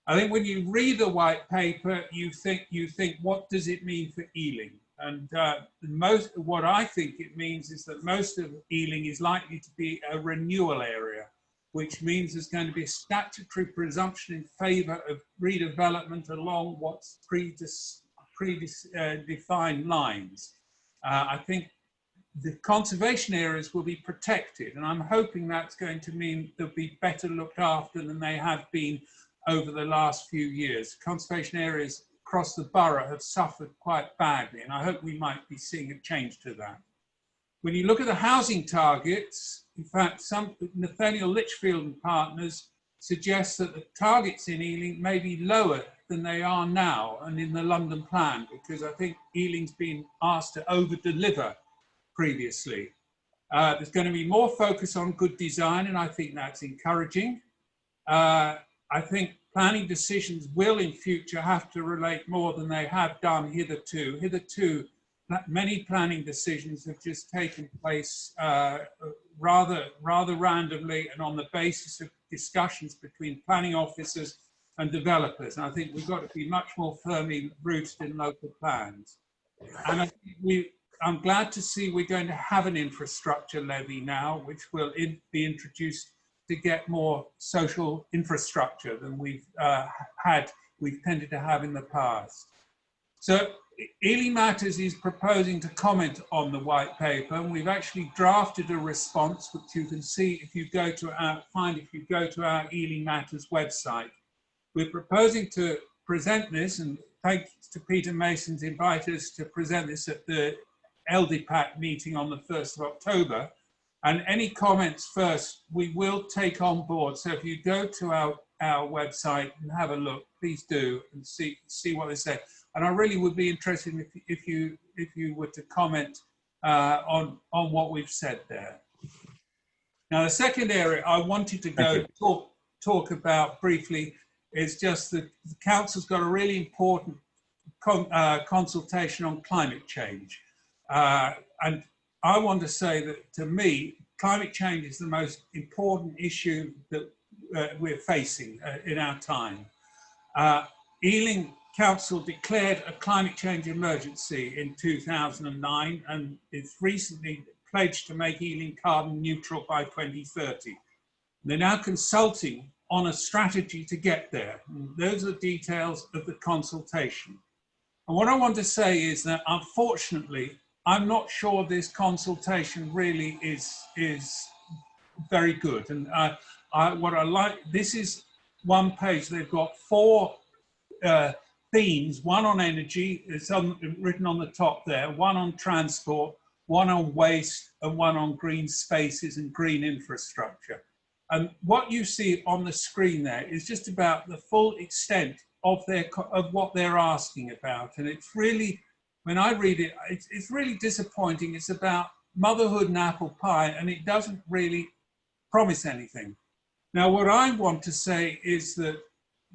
I think when you read the white paper, you think, what does it mean for Ealing? And what I think it means is that most of Ealing is likely to be a renewal area. which means there's going to be a statutory presumption in favour of redevelopment along what's defined lines. I think the conservation areas will be protected, and I'm hoping that's going to mean they'll be better looked after than they have been over the last few years. Conservation areas across the borough have suffered quite badly, and I hope we might be seeing a change to that. When you look at the housing targets, in fact, Nathaniel Litchfield and partners suggest that the targets in Ealing may be lower than they are now and in the London plan, because I think Ealing's been asked to over-deliver previously. There's going to be more focus on good design, and I think that's encouraging. I think planning decisions will in future have to relate more than they have done hitherto. Hitherto, many planning decisions have just taken place rather randomly and on the basis of discussions between planning officers and developers. And I think we've got to be much more firmly rooted in local plans. And I think I'm glad to see we're going to have an infrastructure levy now, which will be introduced to get more social infrastructure than we've tended to have in the past. So Ealing Matters is proposing to comment on the white paper, and we've actually drafted a response, which you can see if you go to our Ealing Matters website. We're proposing to present this, and thanks to Peter Mason's invited us to present this at the LDPAC meeting on the 1st of October. And any comments first, we will take on board. So if you go to our website and have a look, please do, and see what they say. And I really would be interested if you were to comment on what we've said there. Now, the second area I wanted to talk about briefly is just that the council's got a really important consultation on climate change. And I want to say that, to me, climate change is the most important issue that we're facing in our time. Ealing Council declared a climate change emergency in 2009, and it's recently pledged to make Ealing carbon neutral by 2030. They're now consulting on a strategy to get there. And those are details of the consultation. And what I want to say is that, unfortunately, I'm not sure this consultation really is very good. And what I like, this is one page. They've got 4 themes, one on energy, it's written on the top there, one on transport, one on waste, and one on green spaces and green infrastructure. And what you see on the screen there is just about the full extent of what they're asking about. And it's really, when I read it, it's really disappointing. It's about motherhood and apple pie, and it doesn't really promise anything. Now, what I want to say is that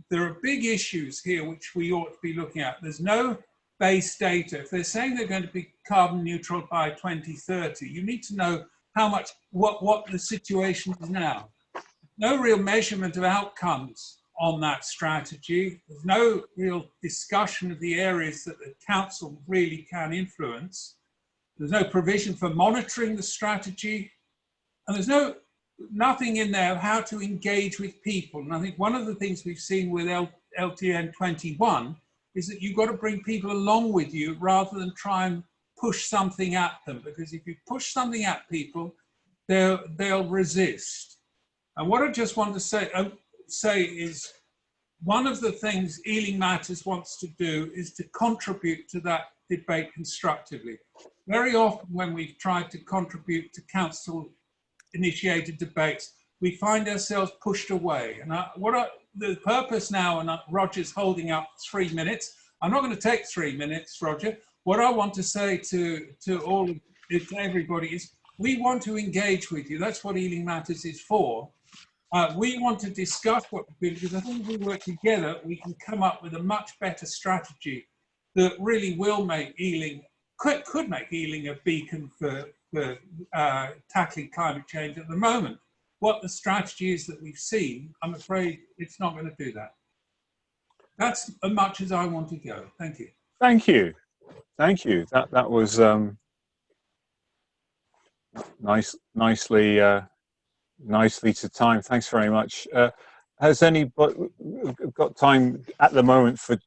there are big issues here which we ought to be looking at. There's no base data. If they're saying they're going to be carbon neutral by 2030, you need to know how much, what the situation is now. No real measurement of outcomes on that strategy. There's no real discussion of the areas that the council really can influence. There's no provision for monitoring the strategy. And there's nothing in there of how to engage with people. And I think one of the things we've seen with LTN 21 is that you've got to bring people along with you rather than try and push something at them. Because if you push something at people, they'll resist. And what I just want to say is, one of the things Ealing Matters wants to do is to contribute to that debate constructively. Very often when we've tried to contribute to council initiated debates, we find ourselves pushed away. And the purpose now, and Roger's holding up 3 minutes. I'm not going to take 3 minutes, Roger. What I want to say to everybody is, we want to engage with you. That's what Ealing Matters is for. We want to discuss what we do, because I think if we work together, we can come up with a much better strategy that really will make Ealing, could make Ealing a beacon for tackling climate change. At the moment, what the strategy is that we've seen, I'm afraid it's not going to do that. That's as much as I want to go. Thank you. Thank you. Thank you. That was nicely nicely to time. Thanks very much. Has anybody got time at the moment for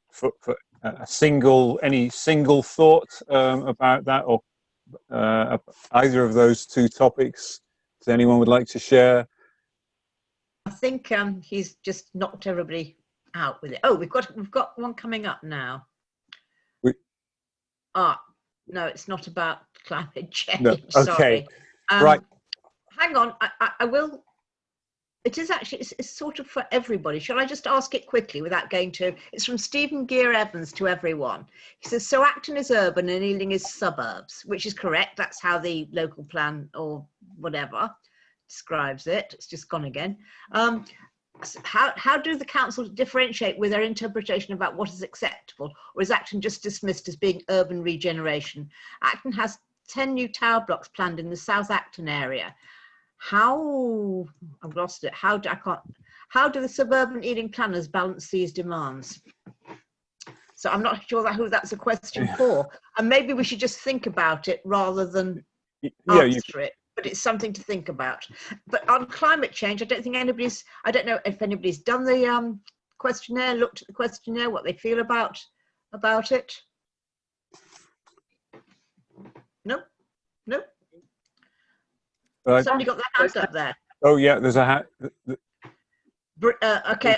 any single thought about that, or either of those two topics? Does anyone would like to share? I think he's just knocked everybody out with it. Oh, we've got one coming up now. No, it's not about climate change. No. Okay. Sorry. Right. Hang on. I will. It is actually, it's sort of for everybody. Shall I just ask it quickly without going to, it's from Stephen Gear Evans to everyone. He says, so Acton is urban and Ealing is suburbs, which is correct. That's how the local plan or whatever describes it. It's just gone again. How do the councils differentiate with their interpretation about what is acceptable, or is Acton just dismissed as being urban regeneration? Acton has 10 new tower blocks planned in the South Acton area. How, I've lost it, how do the suburban Ealing planners balance these demands? So I'm not sure who that's a question for, and maybe we should just think about it rather than answer it, but it's something to think about. But on climate change, I don't know if anybody's done the questionnaire, looked at the questionnaire, what they feel about it. No. Somebody got their hand up there. Oh yeah, there's a hand. Okay,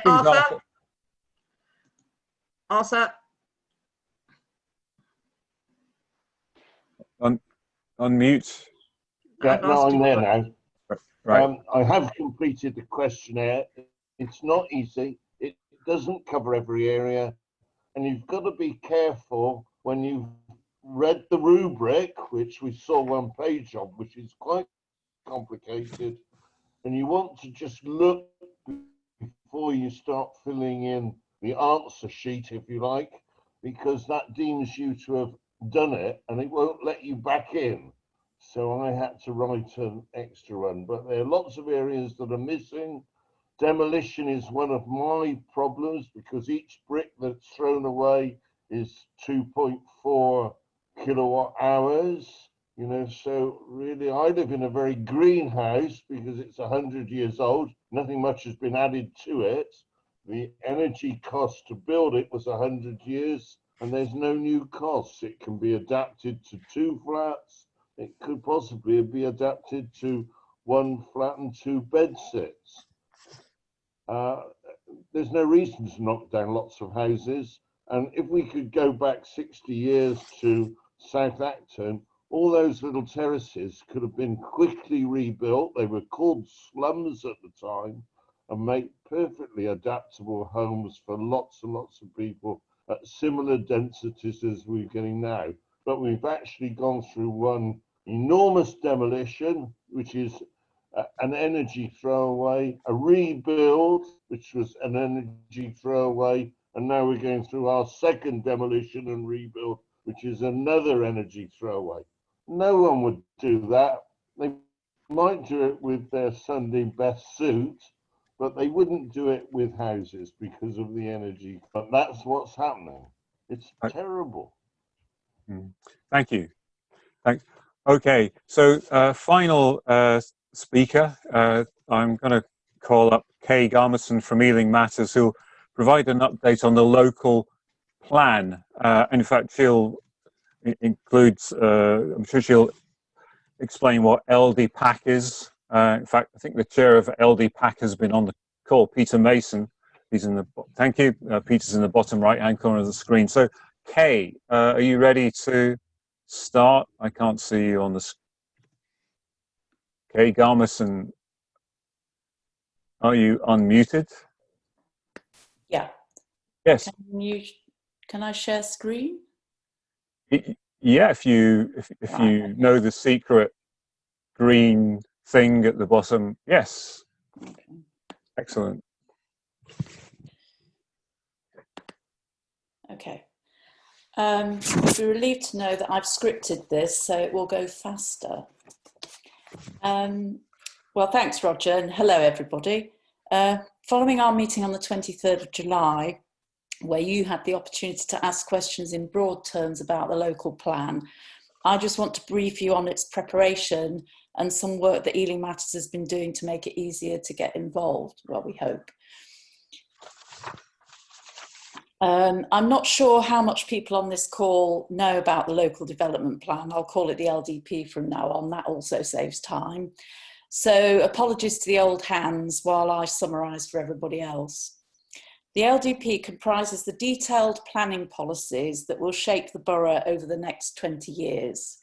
Arthur. Unmute. Yeah, no, I'm there now. Right. I have completed the questionnaire. It's not easy. It doesn't cover every area, and you've got to be careful when you've read the rubric, which we saw one page of, which is quite complicated, and you want to just look before you start filling in the answer sheet, if you like, because that deems you to have done it and it won't let you back in. So I had to write an extra one, but there are lots of areas that are missing. Demolition is one of my problems because each brick that's thrown away is 2.4 kilowatt hours. You know, so really I live in a very green house because it's 100 years old. Nothing much has been added to it. The energy cost to build it was 100 years and there's no new costs. It can be adapted to 2 flats. It could possibly be adapted to 1 flat and 2 bed sits. There's no reason to knock down lots of houses. And if we could go back 60 years to South Acton, all those little terraces could have been quickly rebuilt. They were called slums at the time and make perfectly adaptable homes for lots and lots of people at similar densities as we're getting now. But we've actually gone through one enormous demolition, which is an energy throwaway, a rebuild, which was an energy throwaway, and now we're going through our second demolition and rebuild, which is another energy throwaway. No one would do that. They might do it with their Sunday best suit, but they wouldn't do it with houses because of the energy. But that's what's happening. It's terrible. Thank you. Thanks. Okay, so final speaker, I'm going to call up Kay Garmison from Ealing Matters, who'll provide an update on the local plan. In fact, she'll includes, I'm sure she'll explain what LD PAC is. In fact, I think the chair of LD PAC has been on the call, Peter Mason. He's in the, thank you. Peter's in the bottom right-hand corner of the screen. So, Kay, are you ready to start? I can't see you on the screen. Kay Garmison, are you unmuted? Yeah. Yes. Can I share screen? Yeah, if you know the secret green thing at the bottom, yes. Okay. Excellent. Okay. You'll be relieved to know that I've scripted this, so it will go faster. Well, thanks, Roger, and hello, everybody. Following our meeting on the 23rd of July, where you had the opportunity to ask questions in broad terms about the local plan, I just want to brief you on its preparation and some work that Ealing Matters has been doing to make it easier to get involved, well, we hope. I'm not sure how much people on this call know about the local development plan. I'll call it the LDP from now on. That also saves time. So apologies to the old hands while I summarise for everybody else. The LDP comprises the detailed planning policies that will shape the borough over the next 20 years.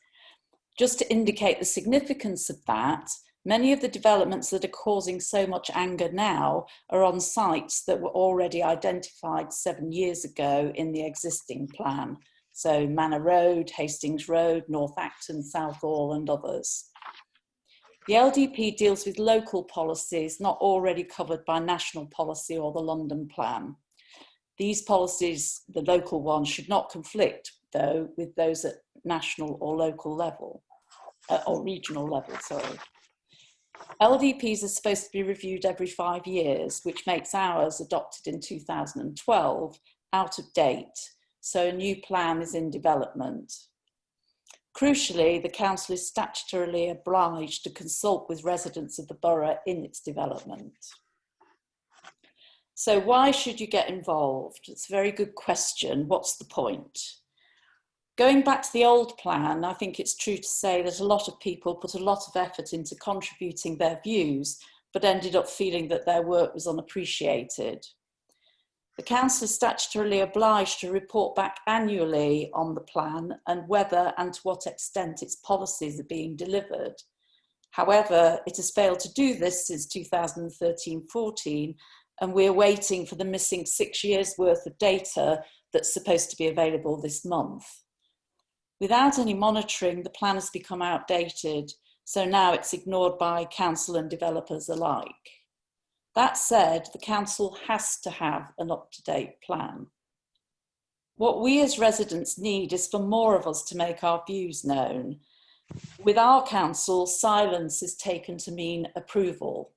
Just to indicate the significance of that, many of the developments that are causing so much anger now are on sites that were already identified 7 years ago in the existing plan. So Manor Road, Hastings Road, North Acton, Southall and others. The LDP deals with local policies not already covered by national policy or the London plan. These policies, the local ones, should not conflict though with those at national or local level, or regional level, sorry. LDPs are supposed to be reviewed every 5 years, which makes ours, adopted in 2012, out of date. So a new plan is in development. Crucially, the council is statutorily obliged to consult with residents of the borough in its development. So why should you get involved? It's a very good question. What's the point? Going back to the old plan, I think it's true to say that a lot of people put a lot of effort into contributing their views, but ended up feeling that their work was unappreciated. The council is statutorily obliged to report back annually on the plan and whether and to what extent its policies are being delivered. However, it has failed to do this since 2013-14, and we're waiting for the missing 6 years' worth of data that's supposed to be available this month. Without any monitoring, the plan has become outdated, so now it's ignored by council and developers alike. That said, the council has to have an up-to-date plan. What we as residents need is for more of us to make our views known. With our council, silence is taken to mean approval.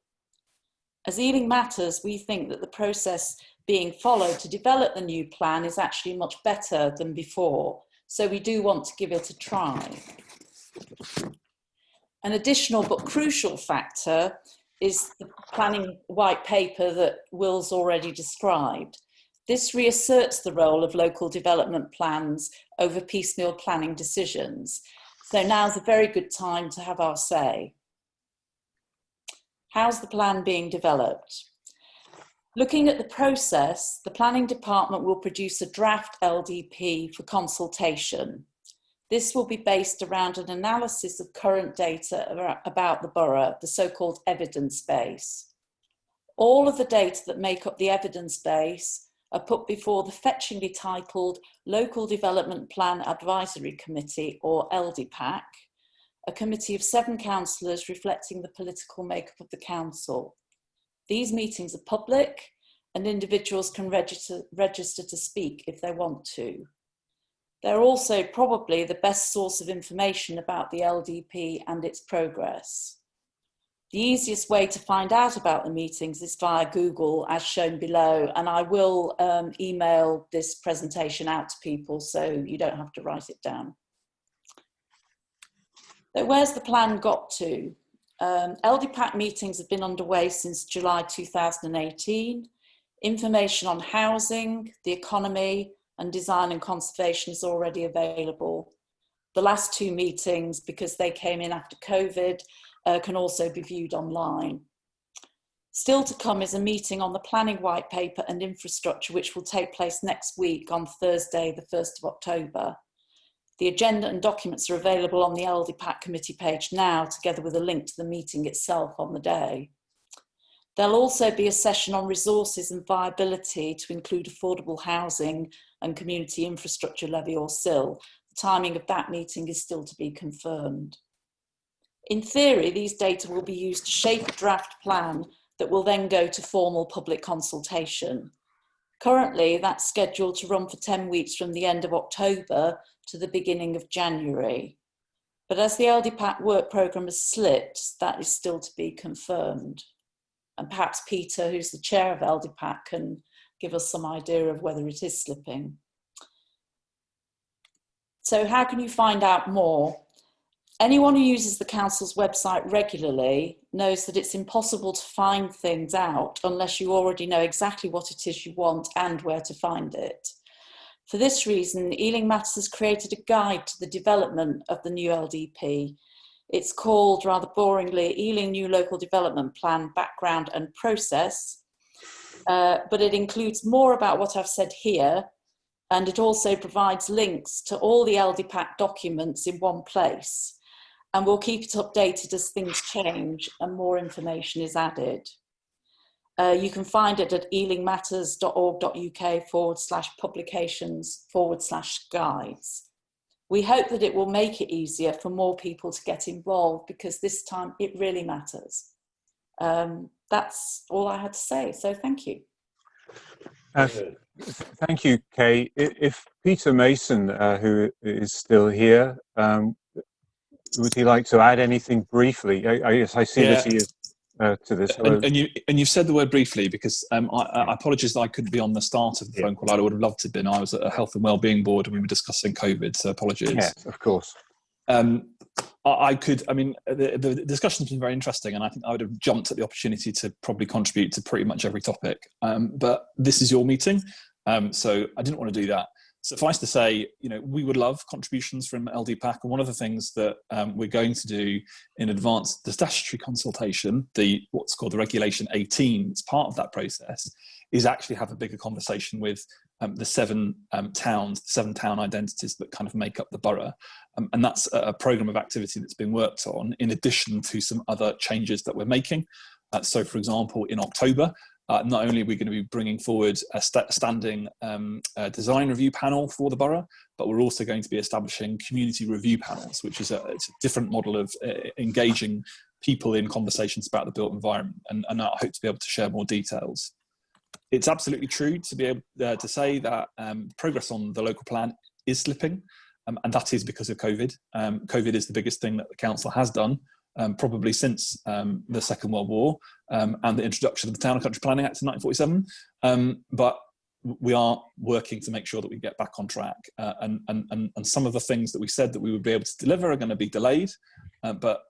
As Ealing Matters, we think that the process being followed to develop the new plan is actually much better than before, so we do want to give it a try. An additional but crucial factor is the planning white paper that Will's already described. This reasserts the role of local development plans over piecemeal planning decisions. So now's a very good time to have our say. How's the plan being developed? Looking at the process, the planning department will produce a draft LDP for consultation. This will be based around an analysis of current data about the borough, the so-called evidence base. All of the data that make up the evidence base are put before the fetchingly titled Local Development Plan Advisory Committee, or LDPAC, a committee of 7 councillors reflecting the political makeup of the council. These meetings are public and individuals can register to speak if they want to. They're also probably the best source of information about the LDP and its progress. The easiest way to find out about the meetings is via Google, as shown below, and I will email this presentation out to people so you don't have to write it down. So where's the plan got to? LDPAC meetings have been underway since July 2018. Information on housing, the economy, and design and conservation is already available. The last 2 meetings, because they came in after COVID, can also be viewed online. Still to come is a meeting on the planning white paper and infrastructure, which will take place next week on Thursday, the 1st of October. The agenda and documents are available on the LDPAC committee page now, together with a link to the meeting itself on the day. There'll also be a session on resources and viability to include affordable housing and community infrastructure levy, or SIL. The timing of that meeting is still to be confirmed. In theory, these data will be used to shape a draft plan that will then go to formal public consultation. Currently, that's scheduled to run for 10 weeks from the end of October to the beginning of January. But as the LDPAC work programme has slipped, that is still to be confirmed. And perhaps Peter, who's the chair of LDPAC, can give us some idea of whether it is slipping. So how can you find out more? Anyone who uses the council's website regularly knows that it's impossible to find things out unless you already know exactly what it is you want and where to find it. For this reason, Ealing Matters has created a guide to the development of the new LDP. It's called, rather boringly, Ealing New Local Development Plan Background and Process, but it includes more about what I've said here, and it also provides links to all the LDPAC documents in one place. And we'll keep it updated as things change and more information is added. You can find it at ealingmatters.org.uk/publications/guides. We hope that it will make it easier for more people to get involved, because this time it really matters. That's all I had to say, so thank you. Thank you, Kay. If Peter Mason, who is still here, would he like to add anything briefly? I see that he is to this. And you've said the word briefly, because I apologise that I couldn't be on the start of the phone call. I would have loved to have been. I was at a health and wellbeing board and we were discussing COVID, so apologies. Yes, of course. The discussion's been very interesting, and I think I would have jumped at the opportunity to probably contribute to pretty much every topic. But this is your meeting, so I didn't want to do that. Suffice to say, we would love contributions from LDPAC, and one of the things that we're going to do in advance of the statutory consultation, what's called the Regulation 18, it's part of that process, is actually have a bigger conversation with the seven town identities that kind of make up the borough. And that's a programme of activity that's been worked on in addition to some other changes that we're making. So, for example, in October, not only are we going to be bringing forward a standing design review panel for the borough, but we're also going to be establishing community review panels, which is it's a different model of engaging people in conversations about the built environment. And I hope to be able to share more details. It's absolutely true to be able to say that progress on the local plan is slipping, and that is because of COVID. COVID is the biggest thing that the council has done, probably since the Second World War and the introduction of the Town and Country Planning Act in 1947. But we are working to make sure that we get back on track. And some of the things that we said that we would be able to deliver are going to be delayed. But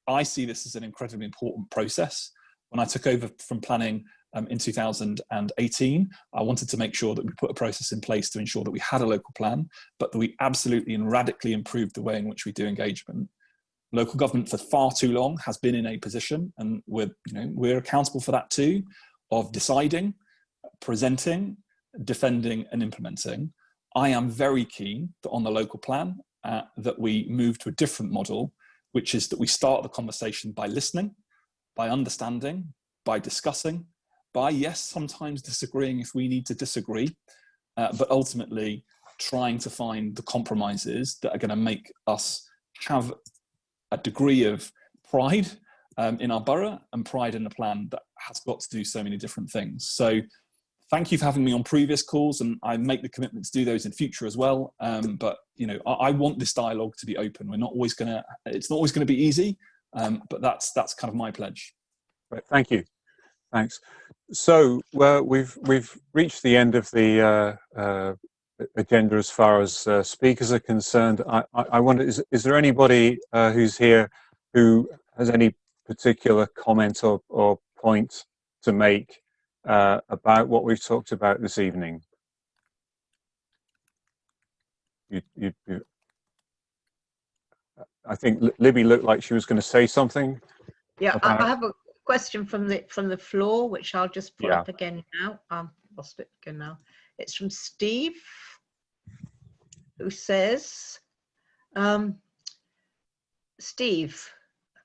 I see this as an incredibly important process. When I took over from planning in 2018, I wanted to make sure that we put a process in place to ensure that we had a local plan, but that we absolutely and radically improved the way in which we do engagement. Local government for far too long has been in a position, and we're accountable for that too, of deciding, presenting, defending and implementing. I am very keen that on the local plan that we move to a different model, which is that we start the conversation by listening, by understanding, by discussing, by, yes, sometimes disagreeing if we need to disagree, but ultimately trying to find the compromises that are going to make us have a degree of pride in our borough and pride in the plan that has got to do so many different things. So thank you for having me on previous calls, and I make the commitment to do those in future as well. But I want this dialogue to be open. It's not always going to be easy, but that's kind of my pledge. Right, thank you. Thanks. So we've reached the end of the agenda as far as speakers are concerned. I wonder, is there anybody who's here who has any particular comment or point to make about what we've talked about this evening? I think Libby looked like she was going to say something. Yeah, I have a question from the floor, which I'll just pull up again now. Lost it again now. It's from Steve, who says, Steve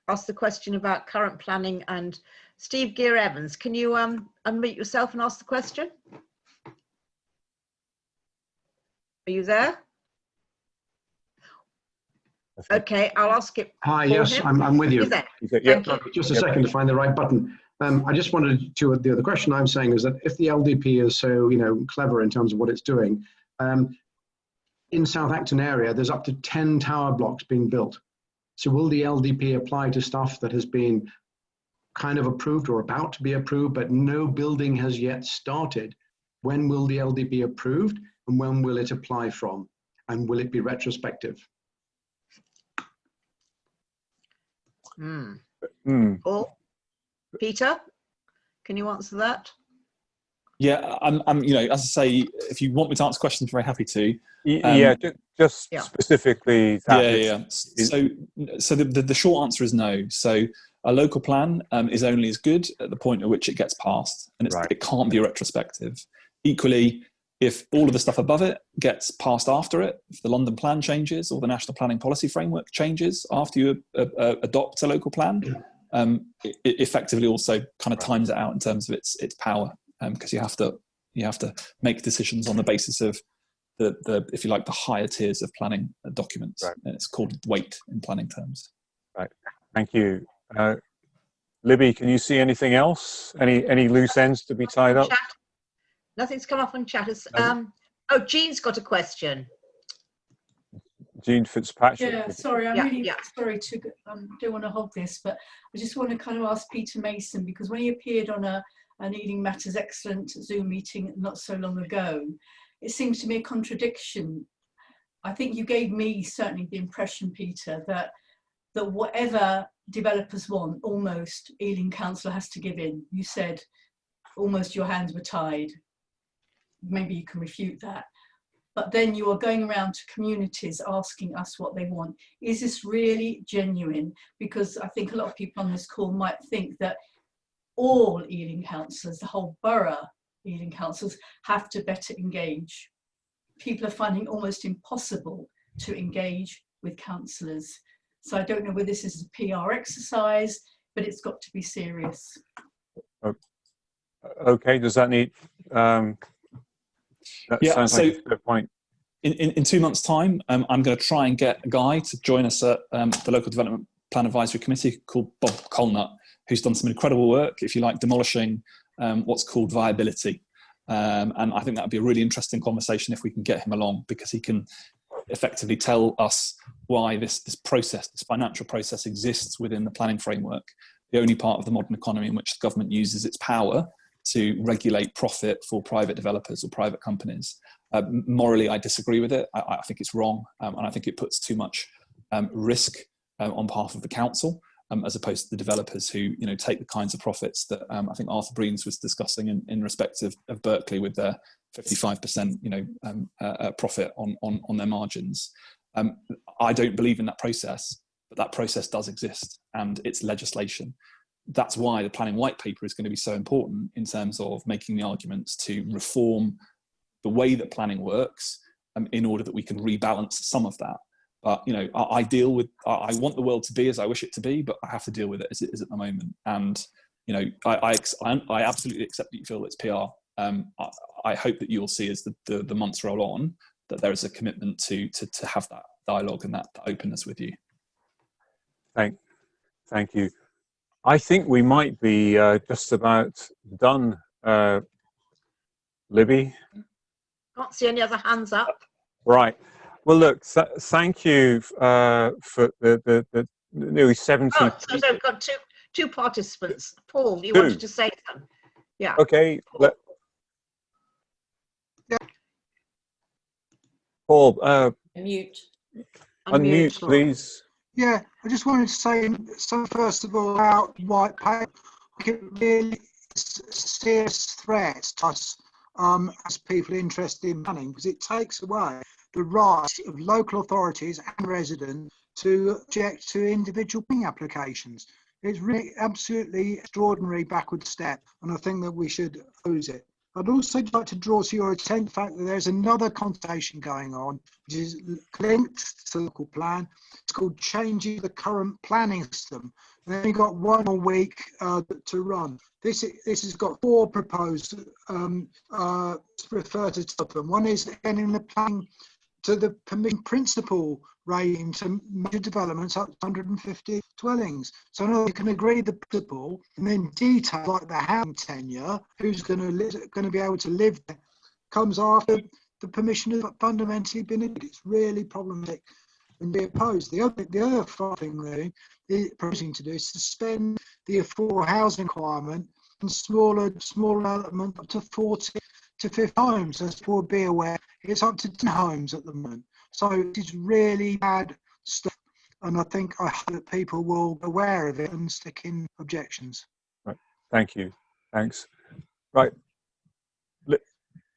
asked the question about current planning, and Steve Gear Evans, can you unmute yourself and ask the question? Are you there? Okay, I'll ask it. Hi, yes, I'm with you. Thank you. Just a second to find the right button. I just wanted to, the question I'm saying is that if the LDP is so, clever in terms of what it's doing, in South Acton area, there's up to 10 tower blocks being built. So will the LDP apply to stuff that has been kind of approved or about to be approved, but no building has yet started? When will the LDP be approved, and when will it apply from? And will it be retrospective? Paul, Peter, can you answer that? Yeah, I'm you know, as I say, if you want me to answer questions, I'm very happy to. Just specifically that. Yeah. So the short answer is no. So a local plan is only as good at the point at which it gets passed, and it can't be retrospective. Equally, if all of the stuff above it gets passed after it, if the London plan changes or the National Planning Policy Framework changes after you adopt a local plan, it effectively also kind of times it out in terms of its power, because you have to make decisions on the basis of the if you like, the higher tiers of planning documents. And it's called weight in planning terms. Right. Thank you. Libby, can you see anything else? Any loose ends to be tied up? Nothing's come up on chat. Oh, Jean's got a question. Jean Fitzpatrick. Yeah, sorry, I'm really sorry to, don't want to hog this, but I just want to kind of ask Peter Mason, because when he appeared on an Ealing Matters excellent Zoom meeting not so long ago, it seems to me a contradiction. I think you gave me certainly the impression, Peter, that whatever developers want, almost Ealing Council has to give in. You said almost your hands were tied. Maybe you can refute that. But then you are going around to communities asking us what they want. Is this really genuine? Because I think a lot of people on this call might think that all Ealing councillors, the whole borough Ealing councils, have to better engage. People are finding it almost impossible to engage with councillors. So I don't know whether this is a PR exercise, but it's got to be serious. Okay, does that need... that sounds like a good point. In 2 months' time, I'm going to try and get a guy to join us at the Local Development Plan Advisory Committee called Bob Colnut, who's done some incredible work, if you like, demolishing what's called viability. And I think that would be a really interesting conversation if we can get him along, because he can effectively tell us why this process, this financial process, exists within the planning framework, the only part of the modern economy in which the government uses its power to regulate profit for private developers or private companies. Morally, I disagree with it. I think it's wrong, and I think it puts too much risk on behalf of the council, as opposed to the developers who, take the kinds of profits that I think Arthur Breens was discussing in respect of Berkeley, with their 55%, profit on their margins. I don't believe in that process, but that process does exist, and it's legislation. That's why the planning white paper is going to be so important in terms of making the arguments to reform the way that planning works, in order that we can rebalance some of that. But I want the world to be as I wish it to be, but I have to deal with it as it is at the moment. And I absolutely accept that you feel it's PR. I hope that you will see as the months roll on that there is a commitment to have that dialogue and that openness with you. Thank you. I think we might be just about done, Libby. Can't see any other hands up. Right. Well, look, thank you for the nearly 70. Oh, so we've got two participants. Paul, you wanted to say something? Yeah. Okay. Paul, unmute, please. Yeah, I just wanted to say some first of all about white paper. It really is a serious threat to us as people interested in planning, because it takes away the right of local authorities and residents to object to individual planning applications. It's really absolutely extraordinary backward step, and I think that we should oppose it. I'd also like to draw to your attention the fact that there's another consultation going on, which is linked to the local plan. It's called Changing the Current Planning System. And then you've got 1 more week to run. This has got 4 proposed refer to them. One is getting the planning to the permission principle rating to major developments up to 150 dwellings. So now you can agree the principle, and then detail like the housing tenure, who's going to be able to live there, comes after the permission has fundamentally been issued. It's really problematic and be opposed. The other thing they're proposing to do is suspend the affordable housing requirement and smaller development up to 40 to 50 homes. As we'll be aware, it's up to 10 homes at the moment. So it is really bad stuff. And I think I hope that people will be aware of it and stick in objections. Right. Thank you. Thanks. Right.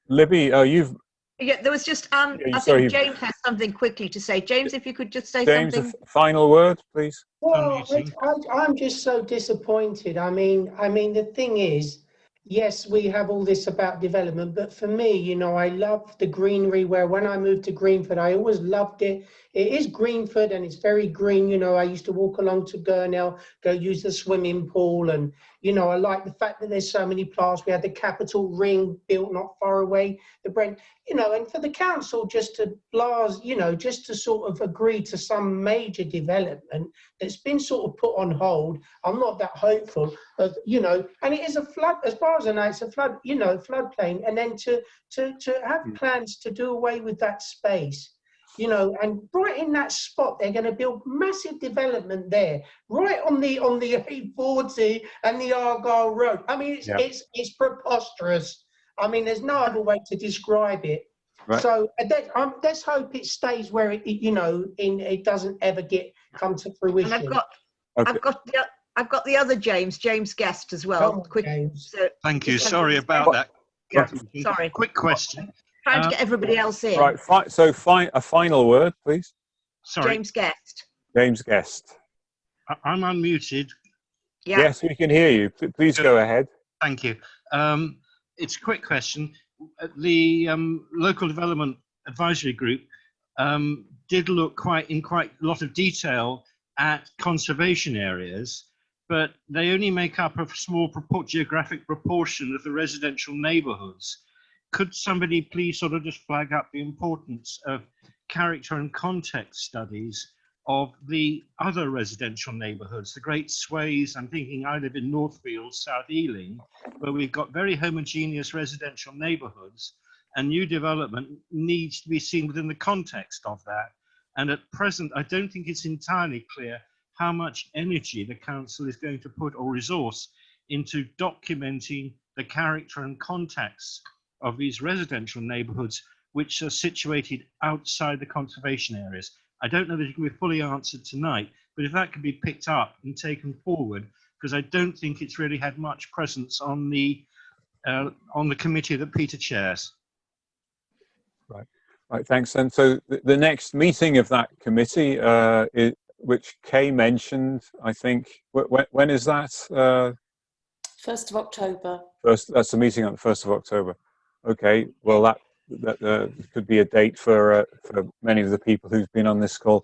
Libby, you've... Yeah, there was just, I sorry, think James has something quickly to say. James, if you could just say James, something. a final word, please. Well, I'm just so disappointed. I mean, the thing is, yes, we have all this about development, but for me, you know, I love the greenery. Where when I moved to Greenford, I always loved it. It is Greenford, and it's very green. You know, I used to walk along to Gurnell, go use the swimming pool, and you know, I like the fact that there's so many plants. We had the Capitol Ring built not far away. The Brent, you know, and for the council just to you know, just to sort of agree to some major development that's been sort of put on hold. I'm not that hopeful of, you know, and it is a flood, as far as I know, it's a flood, you know, floodplain, and then to have plans to do away with that space, you know, and right in that spot, they're going to build massive development there, right on the A40 and the Argyle Road. I mean, it's preposterous. I mean, there's no other way to describe it. Right. So let's hope it stays where it, you know, it doesn't ever come to fruition. And I've got the other James Guest as well. Quick, so thank you. Sorry about that. Yeah, sorry. Quick question. Trying to get everybody else in. Right. So a final word, please. Sorry. James Guest. James Guest. I'm unmuted. Yeah. Yes, we can hear you. Please go ahead. Thank you. It's a quick question. The local development advisory group did look in quite a lot of detail at conservation areas, but they only make up a small geographic proportion of the residential neighbourhoods. Could somebody please sort of just flag up the importance of character and context studies of the other residential neighbourhoods, the great sways? I'm thinking I live in Northfield, South Ealing, where we've got very homogeneous residential neighbourhoods, and new development needs to be seen within the context of that. And at present, I don't think it's entirely clear how much energy the council is going to put or resource into documenting the character and context of these residential neighbourhoods which are situated outside the conservation areas. I don't know that it can be fully answered tonight, but if that could be picked up and taken forward, because I don't think it's really had much presence on the committee that Peter chairs. Right, thanks. And so the next meeting of that committee, which Kay mentioned, I think, when is that? 1st of October. That's the meeting on the 1st of October. Okay, well that could be a date for many of the people who've been on this call.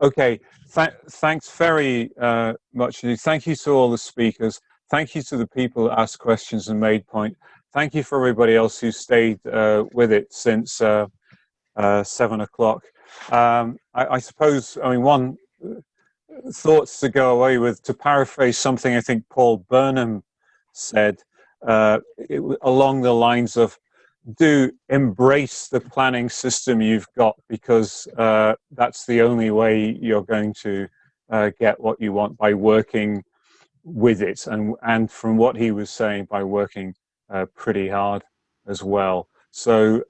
Okay, thanks very much. Thank you to all the speakers. Thank you to the people who asked questions and made point. Thank you for everybody else who stayed with it since 7 o'clock. I suppose, I mean, one thoughts to go away with, to paraphrase something I think Paul Burnham said, along the lines of, do embrace the planning system you've got, because that's the only way you're going to get what you want, by working with it, and from what he was saying, by working pretty hard as well. So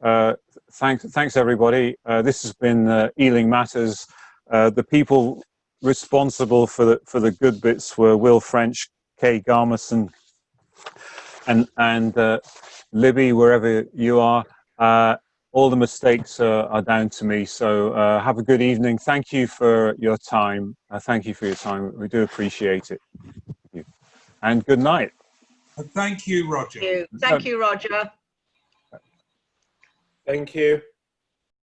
thanks everybody. This has been Ealing Matters. The people responsible for the good bits were Will French, Kay Garmison, and Libby, wherever you are. All the mistakes are down to me. So have a good evening. Thank you for your time. Thank you for your time. We do appreciate it. Thank you. And good night. Thank you, Roger. Thank you, Roger. Thank you.